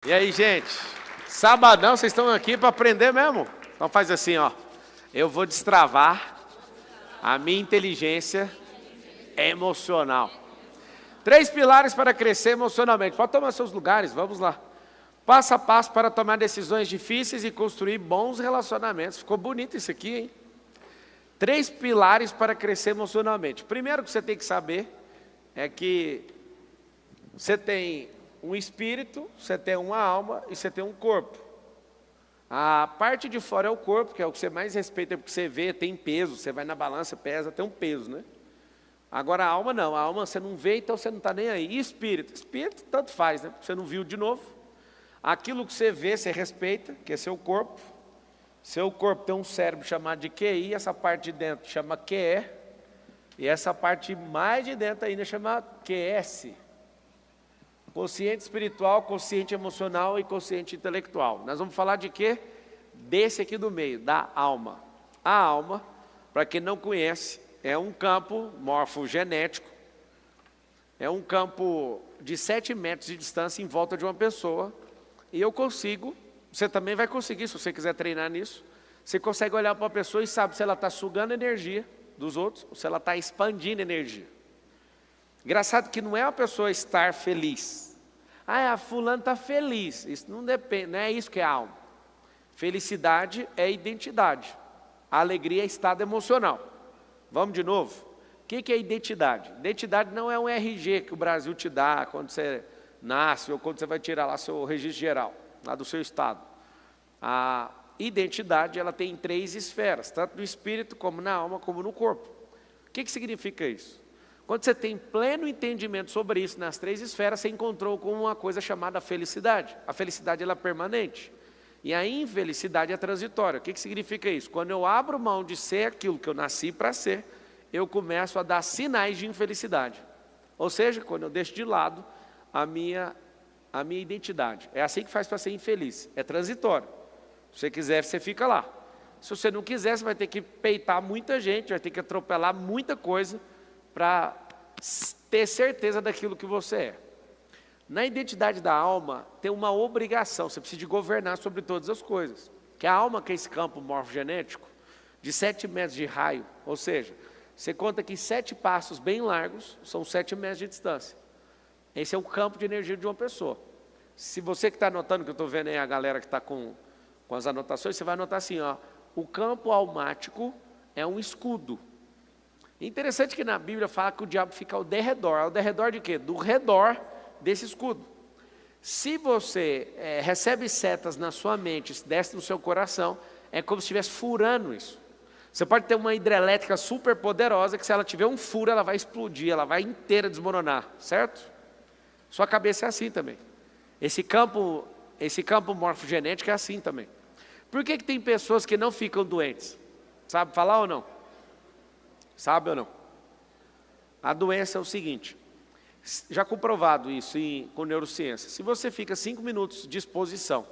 E aí, gente? Sabadão, vocês estão aqui para aprender mesmo? Então faz assim, ó. Eu vou destravar a minha inteligência emocional. 3 pilares para crescer emocionalmente. Pode tomar seus lugares, vamos lá. Passo a passo para tomar decisões difíceis e construir bons relacionamentos. Ficou bonito isso aqui, hein? 3 pilares para crescer emocionalmente. Primeiro que você tem que saber é que você tem um espírito, você tem uma alma e você tem um corpo. A parte de fora é o corpo, que é o que você mais respeita, porque você vê, tem peso, você vai na balança, pesa, tem um peso, né? Agora a alma não, a alma você não vê, então você não está nem aí. E espírito? Espírito tanto faz, né? Porque você não viu de novo. Aquilo que você vê, você respeita, que é seu corpo. Seu corpo tem um cérebro chamado de QI, essa parte de dentro chama QE, e essa parte mais de dentro ainda chama QS. Consciente espiritual, consciente emocional e consciente intelectual. Nós vamos falar de quê? Desse aqui do meio, da alma. A alma, para quem não conhece, é um campo morfogenético, é um campo de 7 metros de distância em volta de uma pessoa, e eu consigo, você também vai conseguir, se você quiser treinar nisso, você consegue olhar para uma pessoa e sabe se ela está sugando energia dos outros, ou se ela está expandindo energia. Engraçado que não é a pessoa estar feliz. Ah, a fulano está feliz. Isso não depende, não é isso que é alma. Felicidade é identidade. A alegria é estado emocional. Vamos de novo? O que é identidade? Identidade não é um RG que o Brasil te dá quando você nasce ou quando você vai tirar lá seu registro geral, lá do seu estado. A identidade ela tem 3 esferas, tanto no espírito como na alma como no corpo. O que significa isso? Quando você tem pleno entendimento sobre isso nas 3 esferas, você encontrou com uma coisa chamada felicidade. A felicidade ela é permanente. E a infelicidade é transitória. O que significa isso? Quando eu abro mão de ser aquilo que eu nasci para ser, eu começo a dar sinais de infelicidade. Ou seja, quando eu deixo de lado a minha identidade. É assim que faz para ser infeliz. É transitório. Se você quiser, você fica lá. Se você não quiser, você vai ter que peitar muita gente, vai ter que atropelar muita coisa para ter certeza daquilo que você é. Na identidade da alma, tem uma obrigação, você precisa de governar sobre todas as coisas. Que a alma, que é esse campo morfogenético, de 7 metros de raio, ou seja, você conta que 7 passos bem largos, são 7 metros de distância. Esse é o campo de energia de uma pessoa. Se você que está anotando, que eu estou vendo aí a galera que está com as anotações, você vai anotar assim, ó, o campo almático é um escudo. Interessante que na Bíblia fala que o diabo fica ao derredor. Ao derredor de quê? Do redor desse escudo. Se você recebe setas na sua mente, desce no seu coração, é como se estivesse furando isso. Você pode ter uma hidrelétrica super poderosa, que se ela tiver um furo, ela vai explodir, ela vai inteira desmoronar, certo? Sua cabeça é assim também. Esse campo morfogenético é assim também. Por que tem pessoas que não ficam doentes? Sabe falar ou não? Sabe ou não? A doença é o seguinte, já comprovado isso com neurociência, se você fica 5 minutos de exposição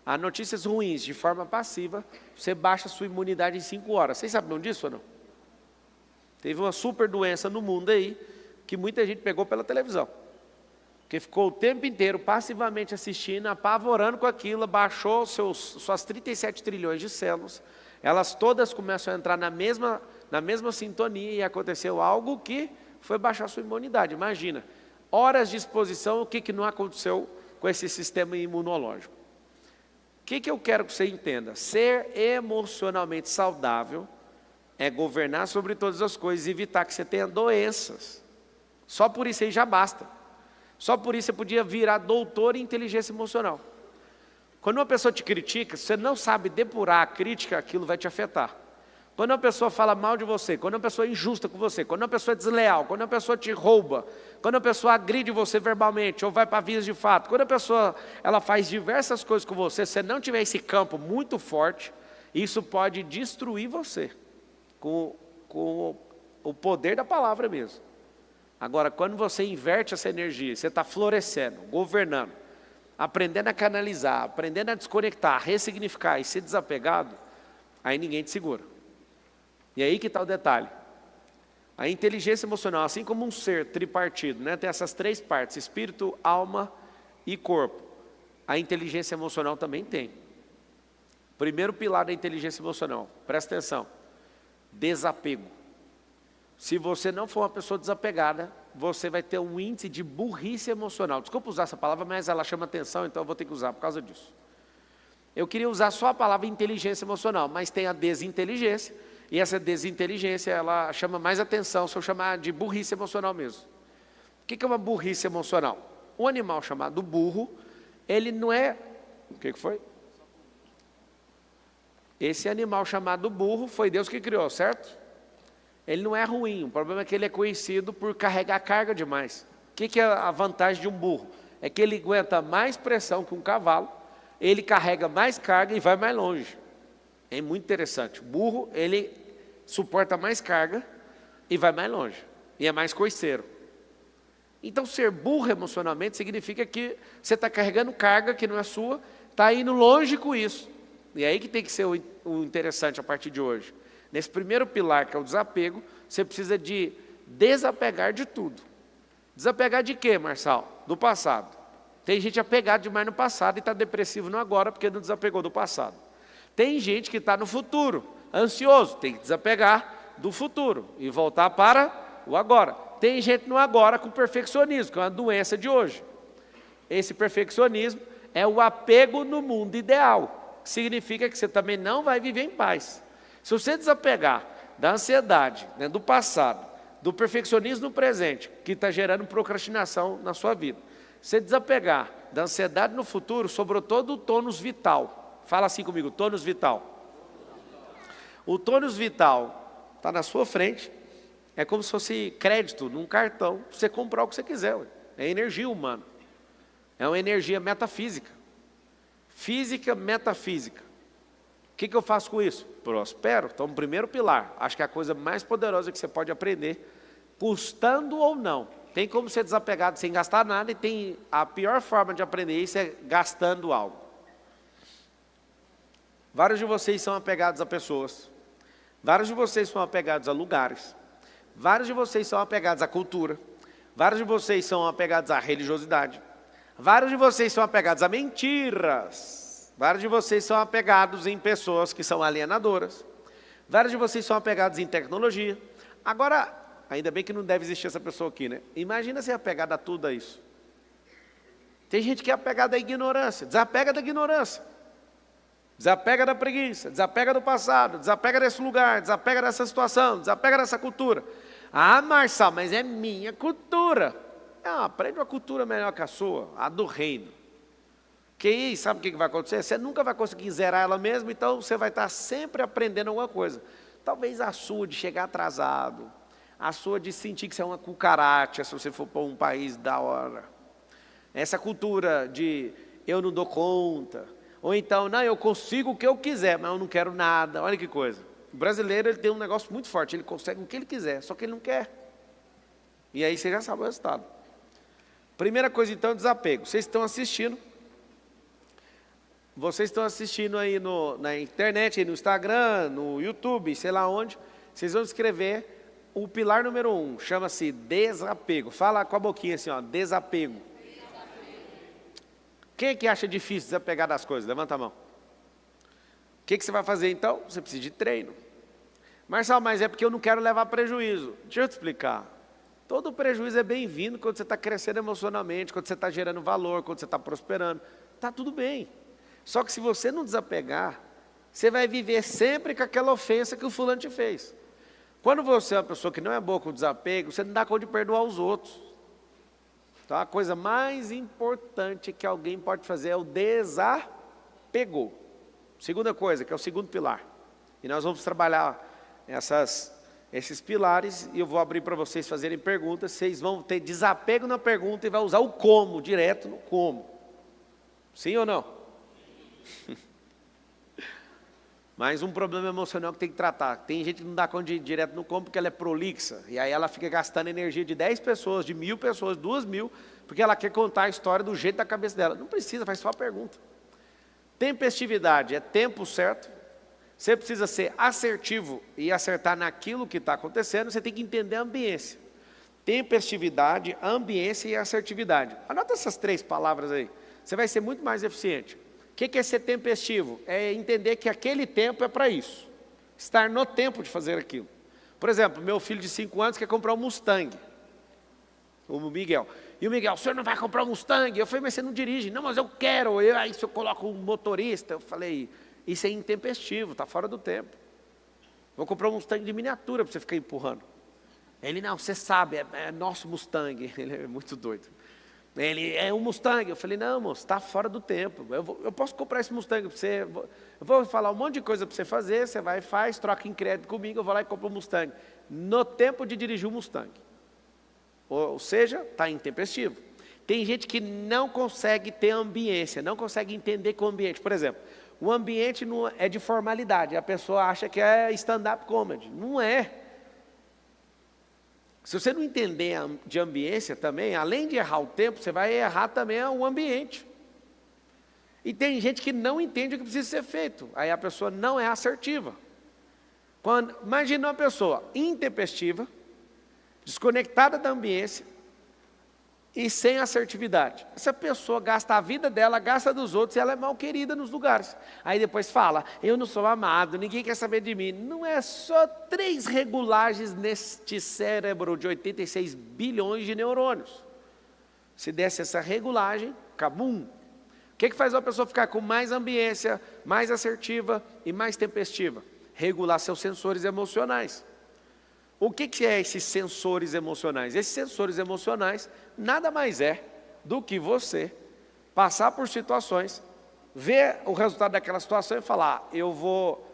a notícias ruins de forma passiva, você baixa a sua imunidade em 5 horas. Vocês sabiam disso ou não? Teve uma super doença no mundo aí, que muita gente pegou pela televisão, que ficou o tempo inteiro passivamente assistindo, apavorando com aquilo, baixou suas 37 trilhões de células, elas todas começam a entrar na mesma sintonia e aconteceu algo que foi baixar sua imunidade. Imagina, horas de exposição, o que não aconteceu com esse sistema imunológico? O que eu quero que você entenda? Ser emocionalmente saudável é governar sobre todas as coisas e evitar que você tenha doenças. Só por isso aí já basta. Só por isso você podia virar doutor em inteligência emocional. Quando uma pessoa te critica, se você não sabe depurar a crítica, aquilo vai te afetar. Quando uma pessoa fala mal de você, quando uma pessoa é injusta com você, quando uma pessoa é desleal, quando uma pessoa te rouba, quando uma pessoa agride você verbalmente ou vai para vias de fato, quando a pessoa ela faz diversas coisas com você, se você não tiver esse campo muito forte, isso pode destruir você com o poder da palavra mesmo. Agora, quando você inverte essa energia, você está florescendo, governando, aprendendo a canalizar, aprendendo a desconectar, ressignificar e ser desapegado, aí ninguém te segura. E aí que está o detalhe. A inteligência emocional, assim como um ser tripartido, né, tem essas 3 partes, espírito, alma e corpo. a inteligência emocional também tem. Primeiro pilar da inteligência emocional, presta atenção, desapego. Se você não for uma pessoa desapegada, você vai ter um índice de burrice emocional. Desculpa usar essa palavra, mas ela chama atenção, então eu vou ter que usar por causa disso. Eu queria usar só a palavra inteligência emocional, mas tem a desinteligência, e essa desinteligência, ela chama mais atenção se eu chamar de burrice emocional mesmo. O que é uma burrice emocional? Um animal chamado burro, ele não é... O que foi? Esse animal chamado burro foi Deus que criou, certo? Ele não é ruim, o problema é que ele é conhecido por carregar carga demais. O que é a vantagem de um burro? É que ele aguenta mais pressão que um cavalo, ele carrega mais carga e vai mais longe. É muito interessante. O burro, ele suporta mais carga e vai mais longe. E é mais coiceiro. Então, ser burro emocionalmente significa que você está carregando carga que não é sua, está indo longe com isso. E é aí que tem que ser o interessante a partir de hoje. Nesse primeiro pilar, que é o desapego, você precisa de desapegar de tudo. Desapegar de quê, Marçal? Do passado. Tem gente apegada demais no passado e está depressivo no agora porque não desapegou do passado. Tem gente que está no futuro, ansioso, tem que desapegar do futuro e voltar para o agora. Tem gente no agora com perfeccionismo, que é uma doença de hoje. Esse perfeccionismo é o apego no mundo ideal, que significa que você também não vai viver em paz. Se você desapegar da ansiedade, né, do passado, do perfeccionismo no presente, que está gerando procrastinação na sua vida, se desapegar da ansiedade no futuro, sobrou todo o tônus vital. Fala assim comigo, tônus vital. O tônus vital está na sua frente, é como se fosse crédito num cartão, para você comprar o que você quiser. Ué. É energia humana, é uma energia metafísica. Física, metafísica. O que eu faço com isso? Prospero. Então, o primeiro pilar, acho que é a coisa mais poderosa que você pode aprender, custando ou não. Tem como ser desapegado sem gastar nada e tem a pior forma de aprender isso é gastando algo. Vários de vocês são apegados a pessoas, vários de vocês são apegados a lugares, vários de vocês são apegados à cultura, vários de vocês são apegados à religiosidade, vários de vocês são apegados a mentiras, vários de vocês são apegados em pessoas que são alienadoras, vários de vocês são apegados em tecnologia. Agora, ainda bem que não deve existir essa pessoa aqui, né? Imagina ser apegado a tudo isso. Tem gente que é apegada à ignorância, desapega da ignorância, desapega da preguiça, desapega do passado, desapega desse lugar, desapega dessa situação, desapega dessa cultura. Ah, Marçal, mas é minha cultura. Aprende uma cultura melhor que a sua, a do reino. Que aí, sabe o que vai acontecer? Você nunca vai conseguir zerar ela mesmo, então você vai estar sempre aprendendo alguma coisa. Talvez a sua de chegar atrasado, a sua de sentir que você é uma cucaracha, se você for para um país da hora. Essa cultura de eu não dou conta. Ou então, não, eu consigo o que eu quiser, mas eu não quero nada. Olha que coisa. O brasileiro ele tem um negócio muito forte, ele consegue o que ele quiser, só que ele não quer. E aí você já sabe o resultado. Primeira coisa então, desapego. Vocês estão assistindo aí na internet, aí no Instagram, no YouTube, sei lá onde, vocês vão escrever o pilar número 1, chama-se desapego. Fala com a boquinha assim, ó, desapego. Quem é que acha difícil desapegar das coisas? Levanta a mão. O que você vai fazer então? Você precisa de treino. Marçal, mas é porque eu não quero levar prejuízo. Deixa eu te explicar. Todo prejuízo é bem-vindo quando você está crescendo emocionalmente, quando você está gerando valor, quando você está prosperando. Está tudo bem. Só que se você não desapegar, você vai viver sempre com aquela ofensa que o fulano te fez. Quando você é uma pessoa que não é boa com desapego, você não dá conta de perdoar os outros. Então a coisa mais importante que alguém pode fazer é o desapego. Segunda coisa, que é o segundo pilar. E nós vamos trabalhar esses pilares e eu vou abrir para vocês fazerem perguntas. Vocês vão ter desapego na pergunta e vai usar o como, direto no como. Sim ou não? Mais um problema emocional que tem que tratar. Tem gente que não dá conta de ir direto no como porque ela é prolixa. E aí ela fica gastando energia de 10 pessoas, de 1000 pessoas, 2000, porque ela quer contar a história do jeito da cabeça dela. Não precisa, faz só a pergunta. Tempestividade é tempo certo. Você precisa ser assertivo e acertar naquilo que está acontecendo. Você tem que entender a ambiência. Tempestividade, ambiência e assertividade. Anota essas 3 palavras aí. você vai ser muito mais eficiente. O que é ser tempestivo? É entender que aquele tempo é para isso. Estar no tempo de fazer aquilo. Por exemplo, meu filho de 5 anos quer comprar um Mustang. O Miguel. E o Miguel, o senhor não vai comprar um Mustang? Eu falei, mas você não dirige. Não, mas eu quero. Aí se eu coloco um motorista, eu falei, isso é intempestivo, está fora do tempo. Vou comprar um Mustang de miniatura para você ficar empurrando. Ele, não, você sabe, é nosso Mustang. Ele é muito doido. Ele, é um Mustang. Eu falei, não, moço, está fora do tempo. Eu posso comprar esse Mustang para você. Eu vou falar um monte de coisa para você fazer. Você vai e faz, troca em crédito comigo. Eu vou lá e compro um Mustang. No tempo de dirigir um Mustang. Ou seja, está intempestivo. Tem gente que não consegue ter ambiência, não consegue entender com o ambiente. Por exemplo, o ambiente não é de formalidade. A pessoa acha que é stand-up comedy. Não é. Se você não entender de ambiência também, além de errar o tempo, você vai errar também o ambiente. E tem gente que não entende o que precisa ser feito. Aí a pessoa não é assertiva. Imagina uma pessoa intempestiva, desconectada da ambiência e sem assertividade. Essa pessoa gasta a vida dela, gasta dos outros e ela é mal querida nos lugares. Aí depois fala, eu não sou amado, ninguém quer saber de mim. Não é só 3 regulagens neste cérebro de 86 bilhões de neurônios. Se desse essa regulagem, cabum. O que faz uma pessoa ficar com mais ambiência, mais assertiva e mais tempestiva? Regular seus sensores emocionais. O que é esses sensores emocionais? Esses sensores emocionais nada mais é do que você passar por situações, ver o resultado daquela situação e falar, eu vou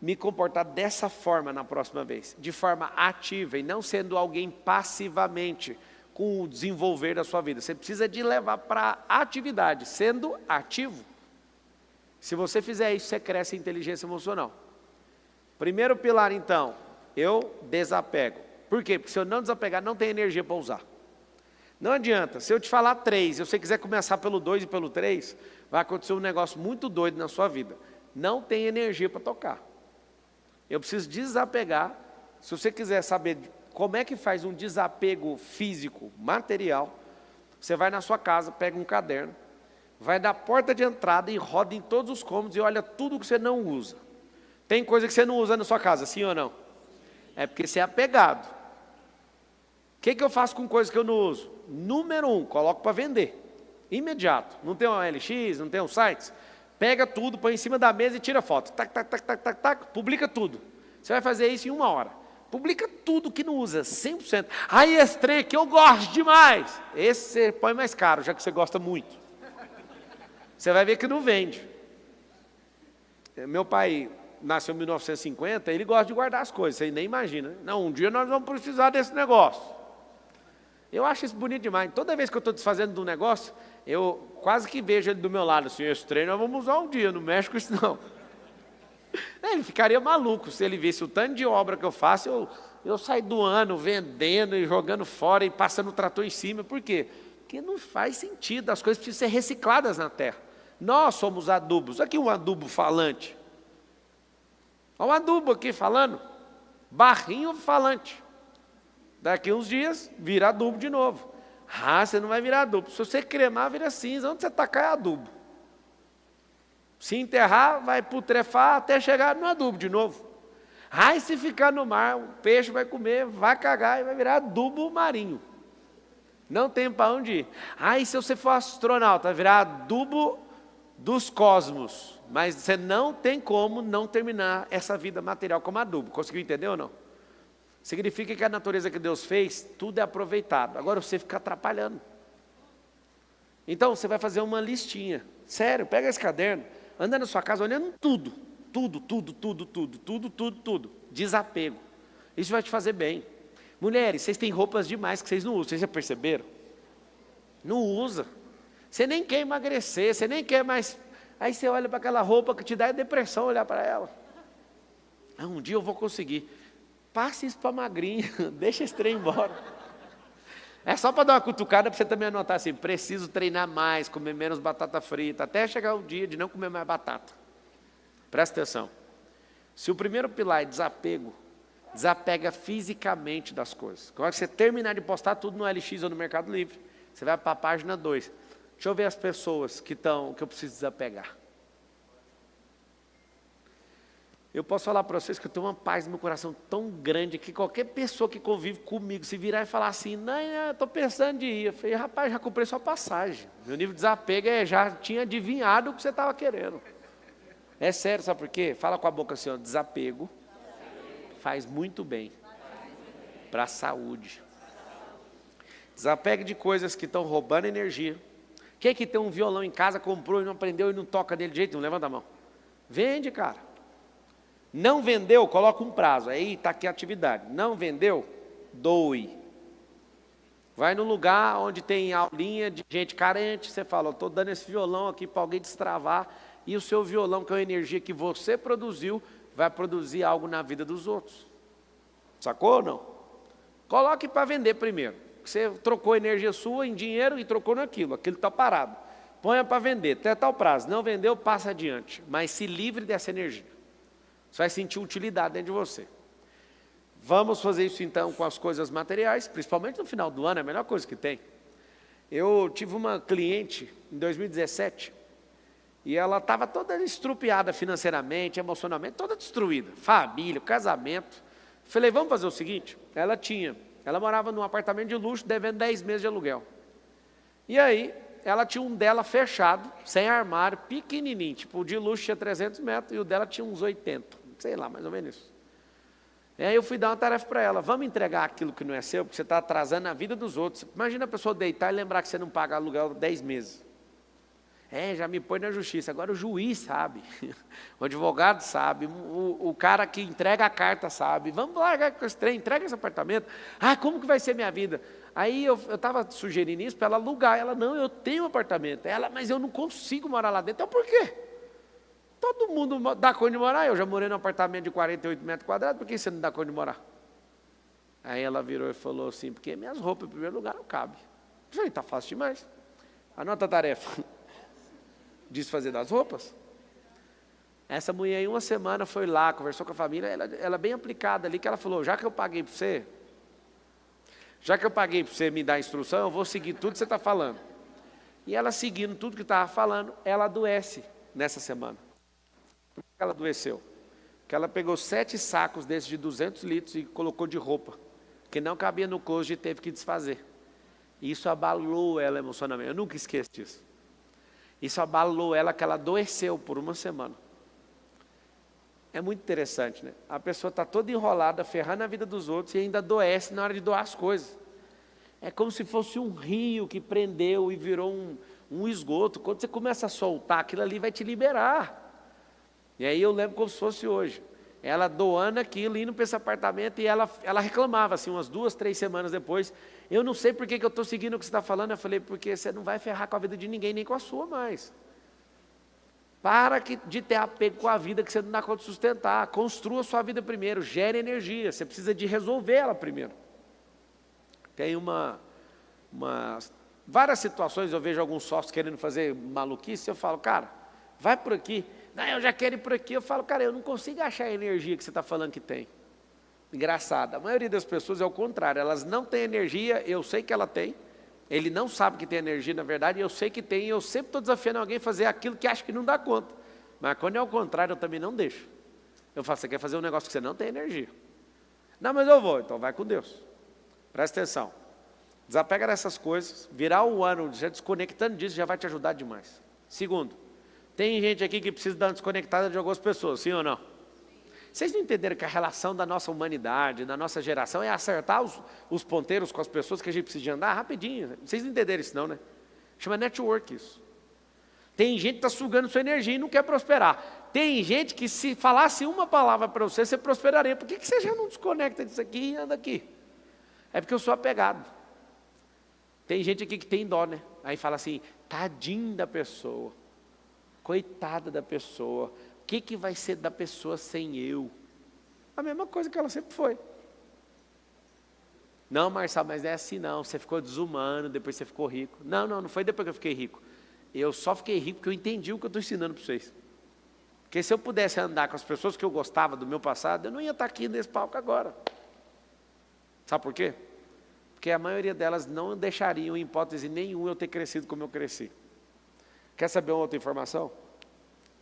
me comportar dessa forma na próxima vez, de forma ativa e não sendo alguém passivamente com o desenvolver da sua vida. Você precisa de levar para a atividade, sendo ativo. Se você fizer isso, você cresce em inteligência emocional. Primeiro pilar, então, eu desapego. Por quê? Porque se eu não desapegar, não tem energia para usar. Não adianta, se eu te falar 3, se você quiser começar pelo 2 e pelo 3, vai acontecer um negócio muito doido na sua vida. Não tem energia para tocar. Eu preciso desapegar. Se você quiser saber como é que faz um desapego físico, material, você vai na sua casa, pega um caderno, vai da porta de entrada e roda em todos os cômodos e olha tudo que você não usa. Tem coisa que você não usa na sua casa, sim ou não? É porque você é apegado. O que eu faço com coisas que eu não uso? Número 1, coloco para vender. Imediato. Não tem um LX, não tem um sites? Pega tudo, põe em cima da mesa e tira foto. Tac, tac, tac, tac, tac, tac, publica tudo. Você vai fazer isso em 1 hora. Publica tudo que não usa, 100%. Aí esse trem aqui eu gosto demais. Esse você põe mais caro, já que você gosta muito. Você vai ver que não vende. Meu pai nasceu em 1950, ele gosta de guardar as coisas, você nem imagina. Não, um dia nós vamos precisar desse negócio. Eu acho isso bonito demais. Toda vez que eu estou desfazendo de um negócio, eu quase que vejo ele do meu lado, assim, esse trem nós vamos usar um dia, não mexe com isso não. Ele ficaria maluco se ele visse o tanto de obra que eu faço, eu saio doando, vendendo e jogando fora e passando o trator em cima. Por quê? Porque não faz sentido, as coisas precisam ser recicladas na terra. Nós somos adubos. Aqui um adubo falante. Olha o adubo aqui falando, barrinho falante. Daqui uns dias, vira adubo de novo. Ah, você não vai virar adubo. Se você cremar, vira cinza. Onde você tacar é adubo. Se enterrar, vai putrefar até chegar no adubo de novo. Ah, e se ficar no mar, o peixe vai comer, vai cagar e vai virar adubo marinho. Não tem para onde ir. Ah, e se você for astronauta, vai virar adubo dos cosmos. Mas você não tem como não terminar essa vida material como adubo. Conseguiu entender ou não? Significa que a natureza que Deus fez, tudo é aproveitado. Agora você fica atrapalhando. Então você vai fazer uma listinha. Sério, pega esse caderno, anda na sua casa olhando tudo. Tudo. Desapego. Isso vai te fazer bem. Mulheres, vocês têm roupas demais que vocês não usam. Vocês já perceberam? Não usa. Você nem quer emagrecer, você nem quer mais. Aí você olha para aquela roupa que te dá depressão olhar para ela. Ah, um dia eu vou conseguir. Passe isso para magrinha, deixa esse trem embora. É só para dar uma cutucada para você também anotar assim, preciso treinar mais, comer menos batata frita, até chegar o dia de não comer mais batata. Presta atenção. Se o primeiro pilar é desapego, desapega fisicamente das coisas. Quando você terminar de postar tudo no LX ou no Mercado Livre, você vai para a página 2. Deixa eu ver as pessoas que eu preciso desapegar. Eu posso falar para vocês que eu tenho uma paz no meu coração tão grande que qualquer pessoa que convive comigo, se virar e falar assim, não, eu estou pensando de ir. Eu falei, rapaz, já comprei sua passagem. Meu nível de desapego já tinha adivinhado o que você estava querendo. É sério, sabe por quê? Fala com a boca assim, ó, desapego faz muito bem para a saúde. Desapegue de coisas que estão roubando energia. Quem que tem um violão em casa, comprou e não aprendeu e não toca dele de jeito nenhum? Levanta a mão. Vende, cara. Não vendeu, coloca um prazo. Aí está aqui a atividade. Não vendeu, doe. Vai no lugar onde tem aulinha de gente carente. Você fala, estou dando esse violão aqui para alguém destravar. E o seu violão, que é a energia que você produziu, vai produzir algo na vida dos outros. Sacou ou não? Coloque para vender primeiro. Você trocou energia sua em dinheiro e trocou naquilo. Aquilo está parado. Ponha para vender, até tal prazo. Não vendeu, passa adiante. Mas se livre dessa energia. Você vai sentir utilidade dentro de você. Vamos fazer isso então com as coisas materiais, principalmente no final do ano, é a melhor coisa que tem. Eu tive uma cliente em 2017 e ela estava toda estrupiada financeiramente, emocionalmente, toda destruída. Família, casamento. Falei, vamos fazer o seguinte? Ela morava num apartamento de luxo, devendo 10 meses de aluguel. E aí, ela tinha um dela fechado, sem armário, pequenininho, tipo, o de luxo tinha 300 metros e o dela tinha uns 80, sei lá, mais ou menos isso. E aí eu fui dar uma tarefa para ela, vamos entregar aquilo que não é seu, porque você está atrasando a vida dos outros. Imagina a pessoa deitar e lembrar que você não paga aluguel 10 meses. Já me põe na justiça. Agora o juiz sabe, o advogado sabe, o cara que entrega a carta sabe. Vamos largar com esse trem, entrega esse apartamento. Como que vai ser minha vida? Aí eu estava sugerindo isso para ela alugar. Ela, não, eu tenho um apartamento. Ela, mas eu não consigo morar lá dentro. Então por quê? Todo mundo dá conta de morar. Eu já morei num apartamento de 48 metros quadrados, por que você não dá conta de morar? Aí ela virou e falou assim, porque minhas roupas em primeiro lugar não cabem. Eu falei, está fácil demais. Anota a tarefa. Desfazer das roupas. Essa mulher em uma semana foi lá, conversou com a família, ela bem aplicada ali, que ela falou, já que eu paguei para você me dar a instrução, eu vou seguir tudo que você está falando. E ela seguindo tudo que estava falando, ela adoece nessa semana. Por que ela adoeceu? Porque ela pegou 7 sacos desses de 200 litros e colocou de roupa, que não cabia no closet e teve que desfazer. E isso abalou ela emocionalmente, eu nunca esqueço disso. Isso abalou ela, que ela adoeceu por uma semana. É muito interessante, né? A pessoa está toda enrolada, ferrando a vida dos outros e ainda adoece na hora de doar as coisas. É como se fosse um rio que prendeu e virou um esgoto. Quando você começa a soltar, aquilo ali vai te liberar. E aí eu lembro como se fosse hoje. Ela doando aquilo, indo para esse apartamento, e ela reclamava, assim, umas 2, 3 semanas depois, eu não sei por que eu estou seguindo o que você está falando. Eu falei, porque você não vai ferrar com a vida de ninguém, nem com a sua mais. Para de ter apego com a vida que você não dá conta de sustentar. Construa a sua vida primeiro, gere energia, você precisa de resolver ela primeiro. Tem várias situações, eu vejo alguns sócios querendo fazer maluquice, eu falo, cara, vai por aqui. Não, eu já quero ir por aqui. Eu falo, cara, eu não consigo achar a energia que você está falando que tem. Engraçado, a maioria das pessoas é o contrário, elas não têm energia, eu sei que ela tem, ele não sabe que tem energia, na verdade, eu sei que tem, e eu sempre estou desafiando alguém a fazer aquilo que acha que não dá conta. Mas quando é o contrário, eu também não deixo. Eu falo, você quer fazer um negócio que você não tem energia? Não, mas eu vou, então vai com Deus. Presta atenção. Desapega dessas coisas, virar o ano já desconectando disso já vai te ajudar demais. Segundo, tem gente aqui que precisa dar uma desconectada de algumas pessoas, sim ou não? Vocês não entenderam que a relação da nossa humanidade, da nossa geração, é acertar os ponteiros com as pessoas que a gente precisa de andar rapidinho? Vocês não entenderam isso não, né? Chama network isso. Tem gente que está sugando sua energia e não quer prosperar. Tem gente que se falasse uma palavra para você, você prosperaria. Por que você já não desconecta disso aqui e anda aqui? É porque eu sou apegado. Tem gente aqui que tem dó, né? Aí fala assim, tadinho da pessoa, coitada da pessoa, o que vai ser da pessoa sem eu? A mesma coisa que ela sempre foi. Não, Marçal, mas não é assim não, você ficou desumano, depois você ficou rico. Não foi depois que eu fiquei rico. Eu só fiquei rico porque eu entendi o que eu estou ensinando para vocês. Porque se eu pudesse andar com as pessoas que eu gostava do meu passado, eu não ia estar aqui nesse palco agora. Sabe por quê? Porque a maioria delas não deixariam, em hipótese nenhuma, eu ter crescido como eu cresci. Quer saber uma outra informação?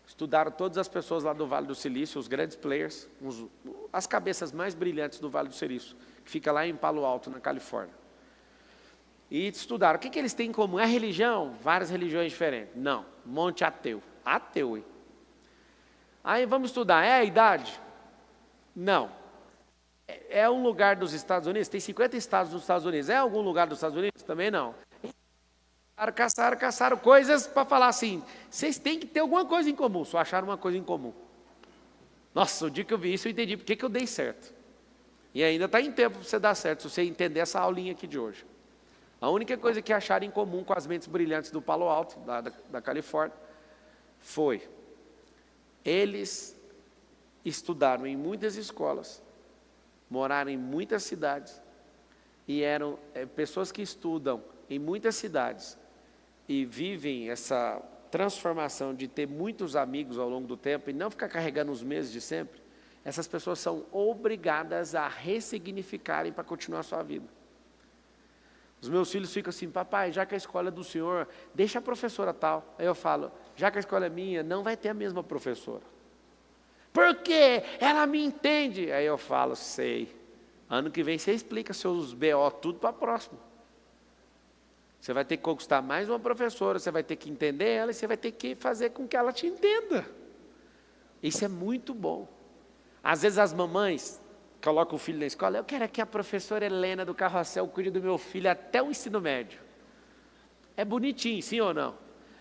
Estudaram todas as pessoas lá do Vale do Silício, os grandes players, as cabeças mais brilhantes do Vale do Silício, que fica lá em Palo Alto, na Califórnia. E estudaram. O que eles têm em comum? É religião? Várias religiões diferentes. Não. Monte ateu. Ateu, hein? Aí vamos estudar. É a idade? Não. É um lugar dos Estados Unidos? Tem 50 estados dos Estados Unidos. É algum lugar dos Estados Unidos? Também não. Caçaram coisas para falar assim, vocês têm que ter alguma coisa em comum. Só acharam uma coisa em comum. Nossa, o dia que eu vi isso, eu entendi por que eu dei certo. E ainda está em tempo para você dar certo, se você entender essa aulinha aqui de hoje. A única coisa que acharam em comum com as mentes brilhantes do Palo Alto, da Califórnia, foi, eles estudaram em muitas escolas, moraram em muitas cidades, e eram pessoas que estudam em muitas cidades, e vivem essa transformação de ter muitos amigos ao longo do tempo, e não ficar carregando os mesmos de sempre, essas pessoas são obrigadas a ressignificarem para continuar a sua vida. Os meus filhos ficam assim, papai, já que a escola é do senhor, deixa a professora tal. Aí eu falo, já que a escola é minha, não vai ter a mesma professora. Por quê? Ela me entende. Aí eu falo, sei. Ano que vem você explica seus BO tudo para a próxima. Você vai ter que conquistar mais uma professora, você vai ter que entender ela e você vai ter que fazer com que ela te entenda. Isso é muito bom. Às vezes as mamães colocam o filho na escola, eu quero que a professora Helena do Carrossel cuide do meu filho até o ensino médio. É bonitinho, sim ou não?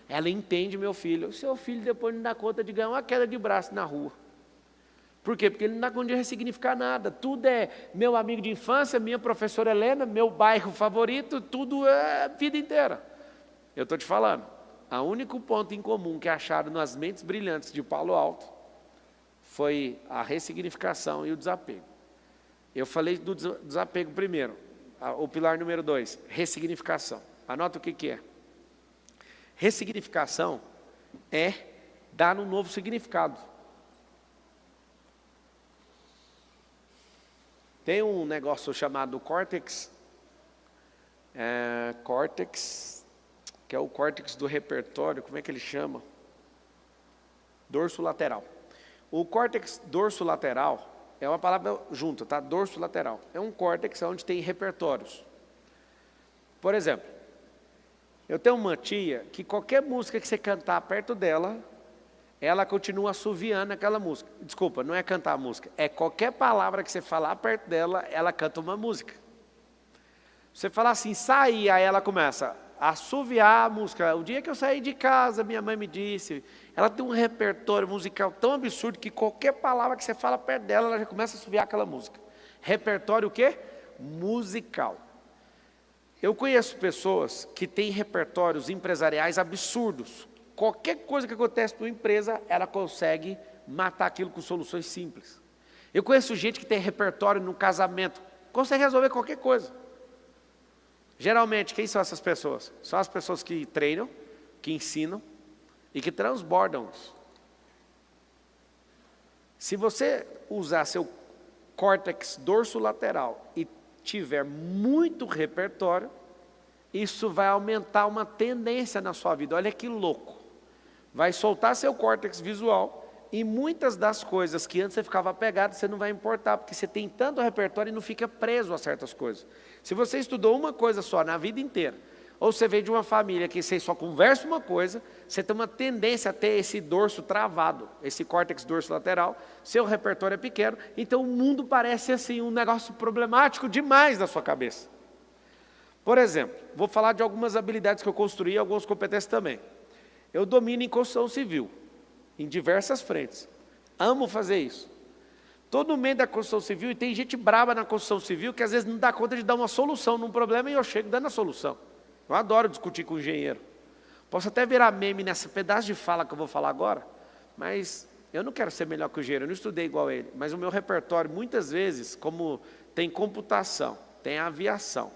Ela entende meu filho. O seu filho depois não dá conta de ganhar uma queda de braço na rua. Por quê? Porque ele não dá conta de ressignificar nada. Tudo é meu amigo de infância, minha professora Helena, meu bairro favorito, tudo é a vida inteira. Eu estou te falando, o único ponto em comum que acharam nas mentes brilhantes de Palo Alto foi a ressignificação e o desapego. Eu falei do desapego primeiro, o pilar número 2, ressignificação. Anota o que é. Ressignificação é dar um novo significado. Tem um negócio chamado córtex, que é o córtex do repertório, como é que ele chama? Dorso lateral. O córtex dorso lateral é uma palavra junta, tá? Dorso lateral. É um córtex onde tem repertórios. Por exemplo, eu tenho uma tia que qualquer música que você cantar perto dela, ela continua assoviando aquela música. Desculpa, não é cantar a música. É qualquer palavra que você falar perto dela, ela canta uma música. Você fala assim, sai, aí ela começa a assoviar a música. O dia que eu saí de casa, minha mãe me disse, ela tem um repertório musical tão absurdo que qualquer palavra que você fala perto dela, ela já começa a assoviar aquela música. Repertório o quê? Musical. Eu conheço pessoas que têm repertórios empresariais absurdos. Qualquer coisa que acontece numa empresa, ela consegue matar aquilo com soluções simples. Eu conheço gente que tem repertório no casamento, consegue resolver qualquer coisa. Geralmente, quem são essas pessoas? São as pessoas que treinam, que ensinam e que transbordam isso. Se você usar seu córtex dorsolateral e tiver muito repertório, isso vai aumentar uma tendência na sua vida. Olha que louco. Vai soltar seu córtex visual e muitas das coisas que antes você ficava apegado, você não vai importar, porque você tem tanto repertório e não fica preso a certas coisas. Se você estudou uma coisa só na vida inteira, ou você veio de uma família que você só conversa uma coisa, você tem uma tendência a ter esse dorso travado, esse córtex dorso lateral, seu repertório é pequeno, então o mundo parece assim um negócio problemático demais na sua cabeça. Por exemplo, vou falar de algumas habilidades que eu construí e algumas competências também. Eu domino em construção civil, em diversas frentes. Amo fazer isso. Todo meio da construção civil, e tem gente brava na construção civil que às vezes não dá conta de dar uma solução num problema e eu chego dando a solução. Eu adoro discutir com o engenheiro. Posso até virar meme nesse pedaço de fala que eu vou falar agora, mas eu não quero ser melhor que o engenheiro, eu não estudei igual ele. Mas o meu repertório, muitas vezes, como tem computação, tem aviação,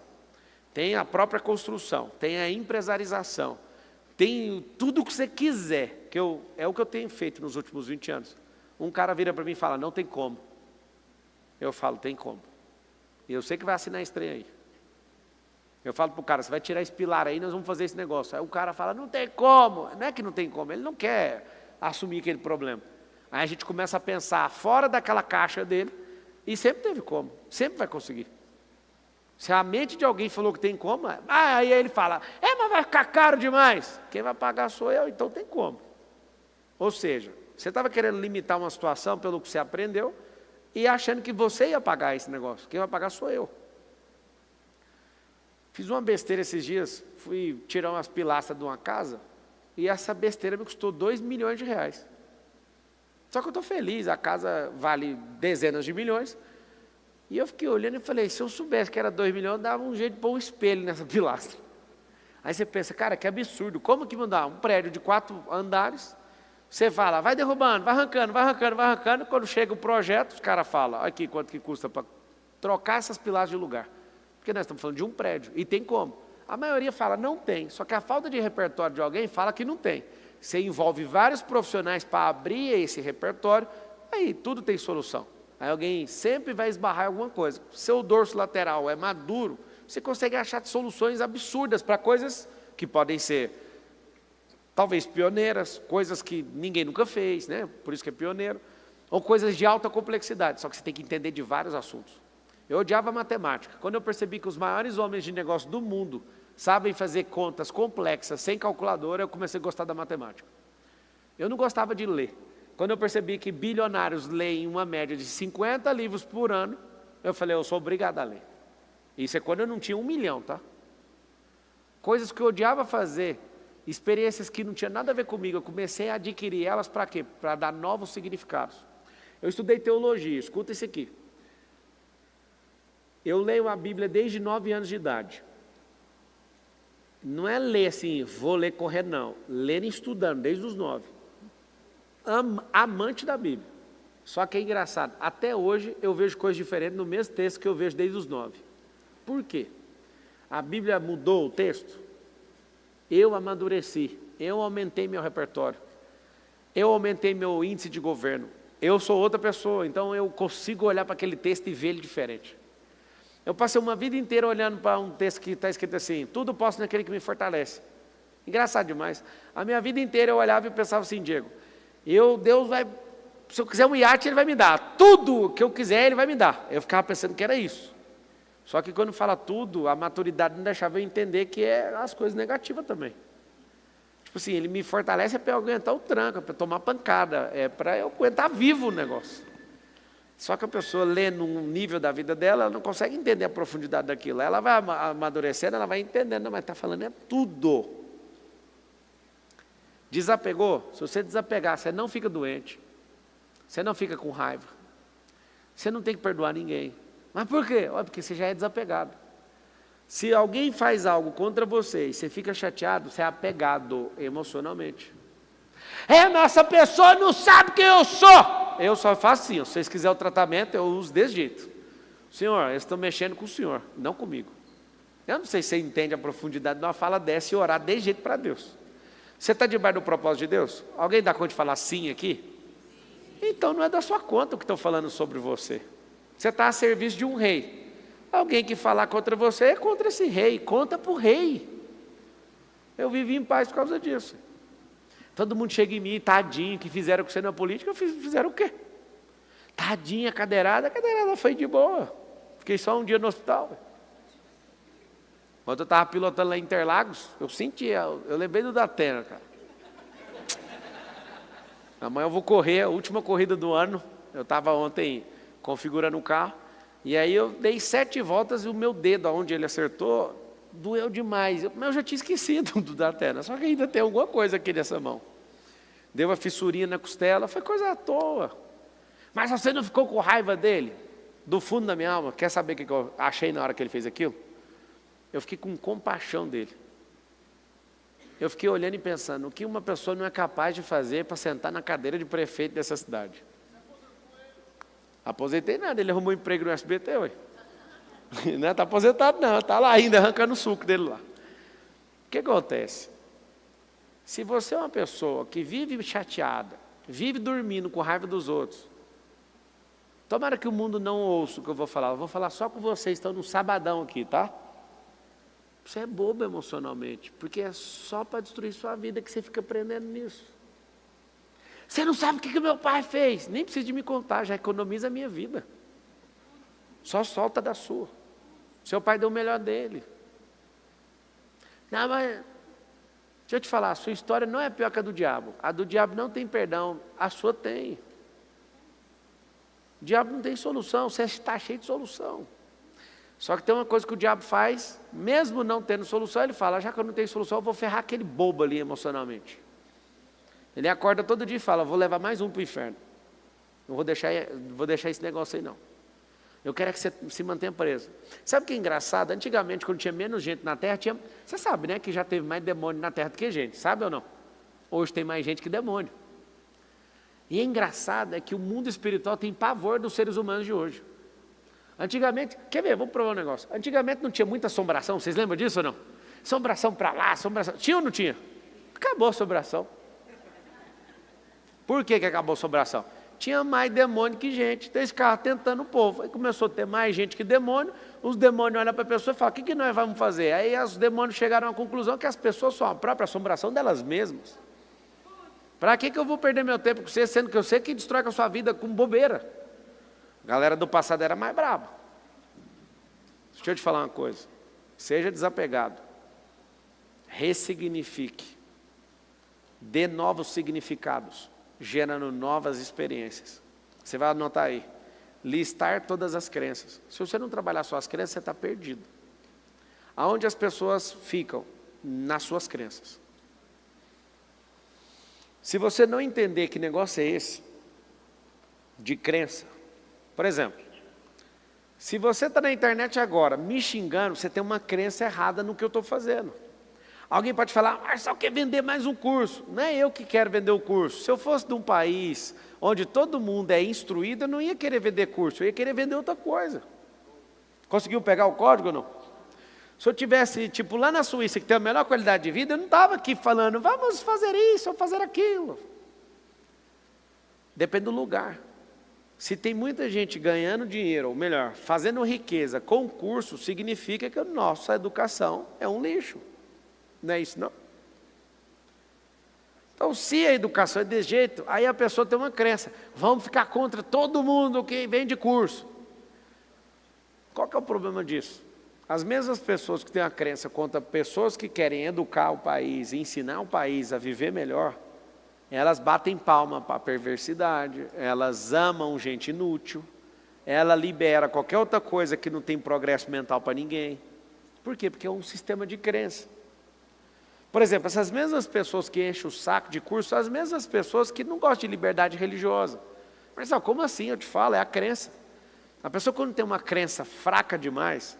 tem a própria construção, tem a empresarização, tem tudo o que você quiser, é o que eu tenho feito nos últimos 20 anos. Um cara vira para mim e fala, não tem como. Eu falo, tem como. E eu sei que vai assinar esse trem aí. Eu falo para o cara, você vai tirar esse pilar aí, nós vamos fazer esse negócio. Aí o cara fala, não tem como. Não é que não tem como, ele não quer assumir aquele problema. Aí a gente começa a pensar fora daquela caixa dele, e sempre teve como, sempre vai conseguir. Se a mente de alguém falou que tem como, aí ele fala, mas vai ficar caro demais. Quem vai pagar sou eu, então tem como. Ou seja, você estava querendo limitar uma situação pelo que você aprendeu, e achando que você ia pagar esse negócio. Quem vai pagar sou eu. Fiz uma besteira esses dias, fui tirar umas pilastras de uma casa, e essa besteira me custou 2 milhões de reais. Só que eu estou feliz, a casa vale dezenas de milhões, e eu fiquei olhando e falei, se eu soubesse que era 2 milhões, eu dava um jeito de pôr um espelho nessa pilastra. Aí você pensa, cara, que absurdo, como que mudar um prédio de 4 andares, você fala, vai derrubando, vai arrancando, vai arrancando, vai arrancando, quando chega o projeto, os caras falam, aqui quanto que custa para trocar essas pilastras de lugar. Porque nós estamos falando de um prédio, e tem como. A maioria fala, não tem, só que a falta de repertório de alguém fala que não tem. Você envolve vários profissionais para abrir esse repertório, aí tudo tem solução. Aí alguém sempre vai esbarrar em alguma coisa. Seu dorso lateral é maduro, você consegue achar soluções absurdas para coisas que podem ser, talvez pioneiras, coisas que ninguém nunca fez, né? Por isso que é pioneiro, ou coisas de alta complexidade, só que você tem que entender de vários assuntos. Eu odiava matemática. Quando eu percebi que os maiores homens de negócio do mundo sabem fazer contas complexas sem calculadora, eu comecei a gostar da matemática. Eu não gostava de ler. Quando eu percebi que bilionários leem uma média de 50 livros por ano, eu falei, eu sou obrigado a ler. Isso é quando eu não tinha 1 milhão, tá? Coisas que eu odiava fazer, experiências que não tinham nada a ver comigo, eu comecei a adquirir elas para quê? Para dar novos significados. Eu estudei teologia, escuta isso aqui. Eu leio a Bíblia desde 9 anos de idade. Não é ler assim, vou ler correndo, não. Ler estudando, desde os 9. Amante da Bíblia. Só que é engraçado, até hoje eu vejo coisas diferentes no mesmo texto que eu vejo desde os 9. Por quê? A Bíblia mudou o texto? Eu amadureci, eu aumentei meu repertório, eu aumentei meu índice de governo, eu sou outra pessoa, então eu consigo olhar para aquele texto e ver ele diferente. Eu passei uma vida inteira olhando para um texto que está escrito assim, tudo posso naquele que me fortalece. Engraçado demais. A minha vida inteira eu olhava e pensava assim, Diego, Deus vai, se eu quiser um iate, Ele vai me dar. Tudo que eu quiser, Ele vai me dar. Eu ficava pensando que era isso. Só que quando fala tudo, a maturidade não deixava eu entender que é as coisas negativas também. Tipo assim, Ele me fortalece para eu aguentar o tranco, para tomar pancada, para eu aguentar vivo o negócio. Só que a pessoa lê num nível da vida dela, ela não consegue entender a profundidade daquilo. Ela vai amadurecendo, ela vai entendendo, mas está falando é tudo. Desapegou? Se você desapegar, você não fica doente. Você não fica com raiva. Você não tem que perdoar ninguém. Mas por quê? Porque você já é desapegado. Se alguém faz algo contra você e você fica chateado, você é apegado emocionalmente. Mas essa pessoa não sabe quem eu sou. Eu só faço assim, se vocês quiserem o tratamento, eu uso desse jeito. Senhor, eles estão mexendo com o Senhor, não comigo. Eu não sei se você entende a profundidade de uma fala dessa e orar desse jeito para Deus. Você está debaixo do propósito de Deus? Alguém dá conta de falar sim aqui? Então não é da sua conta o que estão falando sobre você. Você está a serviço de um rei. Alguém que falar contra você é contra esse rei, conta para o rei. Eu vivi em paz por causa disso. Todo mundo chega em mim, tadinho, que fizeram com você na política, fizeram o quê? Tadinha, a cadeirada foi de boa. Fiquei só um dia no hospital. Quando eu estava pilotando lá em Interlagos, eu sentia, eu lembrei do Datena, cara. Amanhã eu vou correr, a última corrida do ano. Eu estava ontem configurando o carro, e aí eu dei 7 voltas e o meu dedo, onde ele acertou, doeu demais. Eu já tinha esquecido do Datena, só que ainda tem alguma coisa aqui nessa mão. Deu uma fissurinha na costela, foi coisa à toa. Mas você não ficou com raiva dele? Do fundo da minha alma, quer saber o que eu achei na hora que ele fez aquilo? Eu fiquei com compaixão dele. Eu fiquei olhando e pensando, o que uma pessoa não é capaz de fazer para sentar na cadeira de prefeito dessa cidade? Aposentei nada, ele arrumou um emprego no SBT, ué. Não está aposentado não, está lá ainda arrancando o suco dele lá. O que acontece? Se você é uma pessoa que vive chateada, vive dormindo com raiva dos outros, tomara que o mundo não ouça o que eu vou falar só com vocês, estão no sabadão aqui, tá? Você é bobo emocionalmente, porque é só para destruir sua vida que você fica aprendendo nisso. Você não sabe o que meu pai fez, nem precisa de me contar, já economiza a minha vida. Só solta da sua. Seu pai deu o melhor dele. Não, mas deixa eu te falar, a sua história não é pior que a do diabo. A do diabo não tem perdão, a sua tem. O diabo não tem solução, você está cheio de solução. Só que tem uma coisa que o diabo faz, mesmo não tendo solução, ele fala, já que eu não tenho solução, eu vou ferrar aquele bobo ali emocionalmente. Ele acorda todo dia e fala, vou levar mais um para o inferno. Não vou deixar esse negócio aí não. Eu quero que você se mantenha preso. Sabe o que é engraçado? Antigamente, quando tinha menos gente na Terra, você sabe, né, que já teve mais demônio na Terra do que gente, sabe ou não? Hoje tem mais gente que demônio. E é engraçado é que o mundo espiritual tem pavor dos seres humanos de hoje. Antigamente, quer ver, vamos provar um negócio. Antigamente não tinha muita assombração, vocês lembram disso ou não? Assombração para lá, assombração. Tinha ou não tinha? Acabou a assombração. Por que acabou a assombração? Tinha mais demônio que gente, então eles ficavam tentando o povo. Aí começou a ter mais gente que demônio, os demônios olham para a pessoa e falam, o que nós vamos fazer? Aí os demônios chegaram à conclusão que as pessoas são a própria assombração delas mesmas. Para que eu vou perder meu tempo com você, sendo que eu sei que destrói a sua vida com bobeira? A galera do passado era mais braba. Deixa eu te falar uma coisa. Seja desapegado. Ressignifique. Dê novos significados, gerando novas experiências. Você vai anotar aí. Listar todas as crenças. Se você não trabalhar suas crenças, você está perdido. Aonde as pessoas ficam? Nas suas crenças. Se você não entender que negócio é esse, de crença, por exemplo, se você está na internet agora me xingando, você tem uma crença errada no que eu estou fazendo. Alguém pode falar, Marcelo quer vender mais um curso. Não é eu que quero vender o curso. Se eu fosse de um país onde todo mundo é instruído, eu não ia querer vender curso, eu ia querer vender outra coisa. Conseguiu pegar o código ou não? Se eu tivesse, tipo, lá na Suíça, que tem a melhor qualidade de vida, eu não estava aqui falando, vamos fazer isso ou fazer aquilo. Depende do lugar. Se tem muita gente ganhando dinheiro, ou melhor, fazendo riqueza com curso, significa que a nossa educação é um lixo. Não é isso, não? Então, se a educação é desse jeito, aí a pessoa tem uma crença. Vamos ficar contra todo mundo que vende curso. Qual que é o problema disso? As mesmas pessoas que têm a crença contra pessoas que querem educar o país, ensinar o país a viver melhor, elas batem palma para a perversidade, elas amam gente inútil, ela libera qualquer outra coisa que não tem progresso mental para ninguém. Por quê? Porque é um sistema de crença. Por exemplo, essas mesmas pessoas que enchem o saco de curso, são as mesmas pessoas que não gostam de liberdade religiosa. Mas como assim? Eu te falo, é a crença. A pessoa quando tem uma crença fraca demais,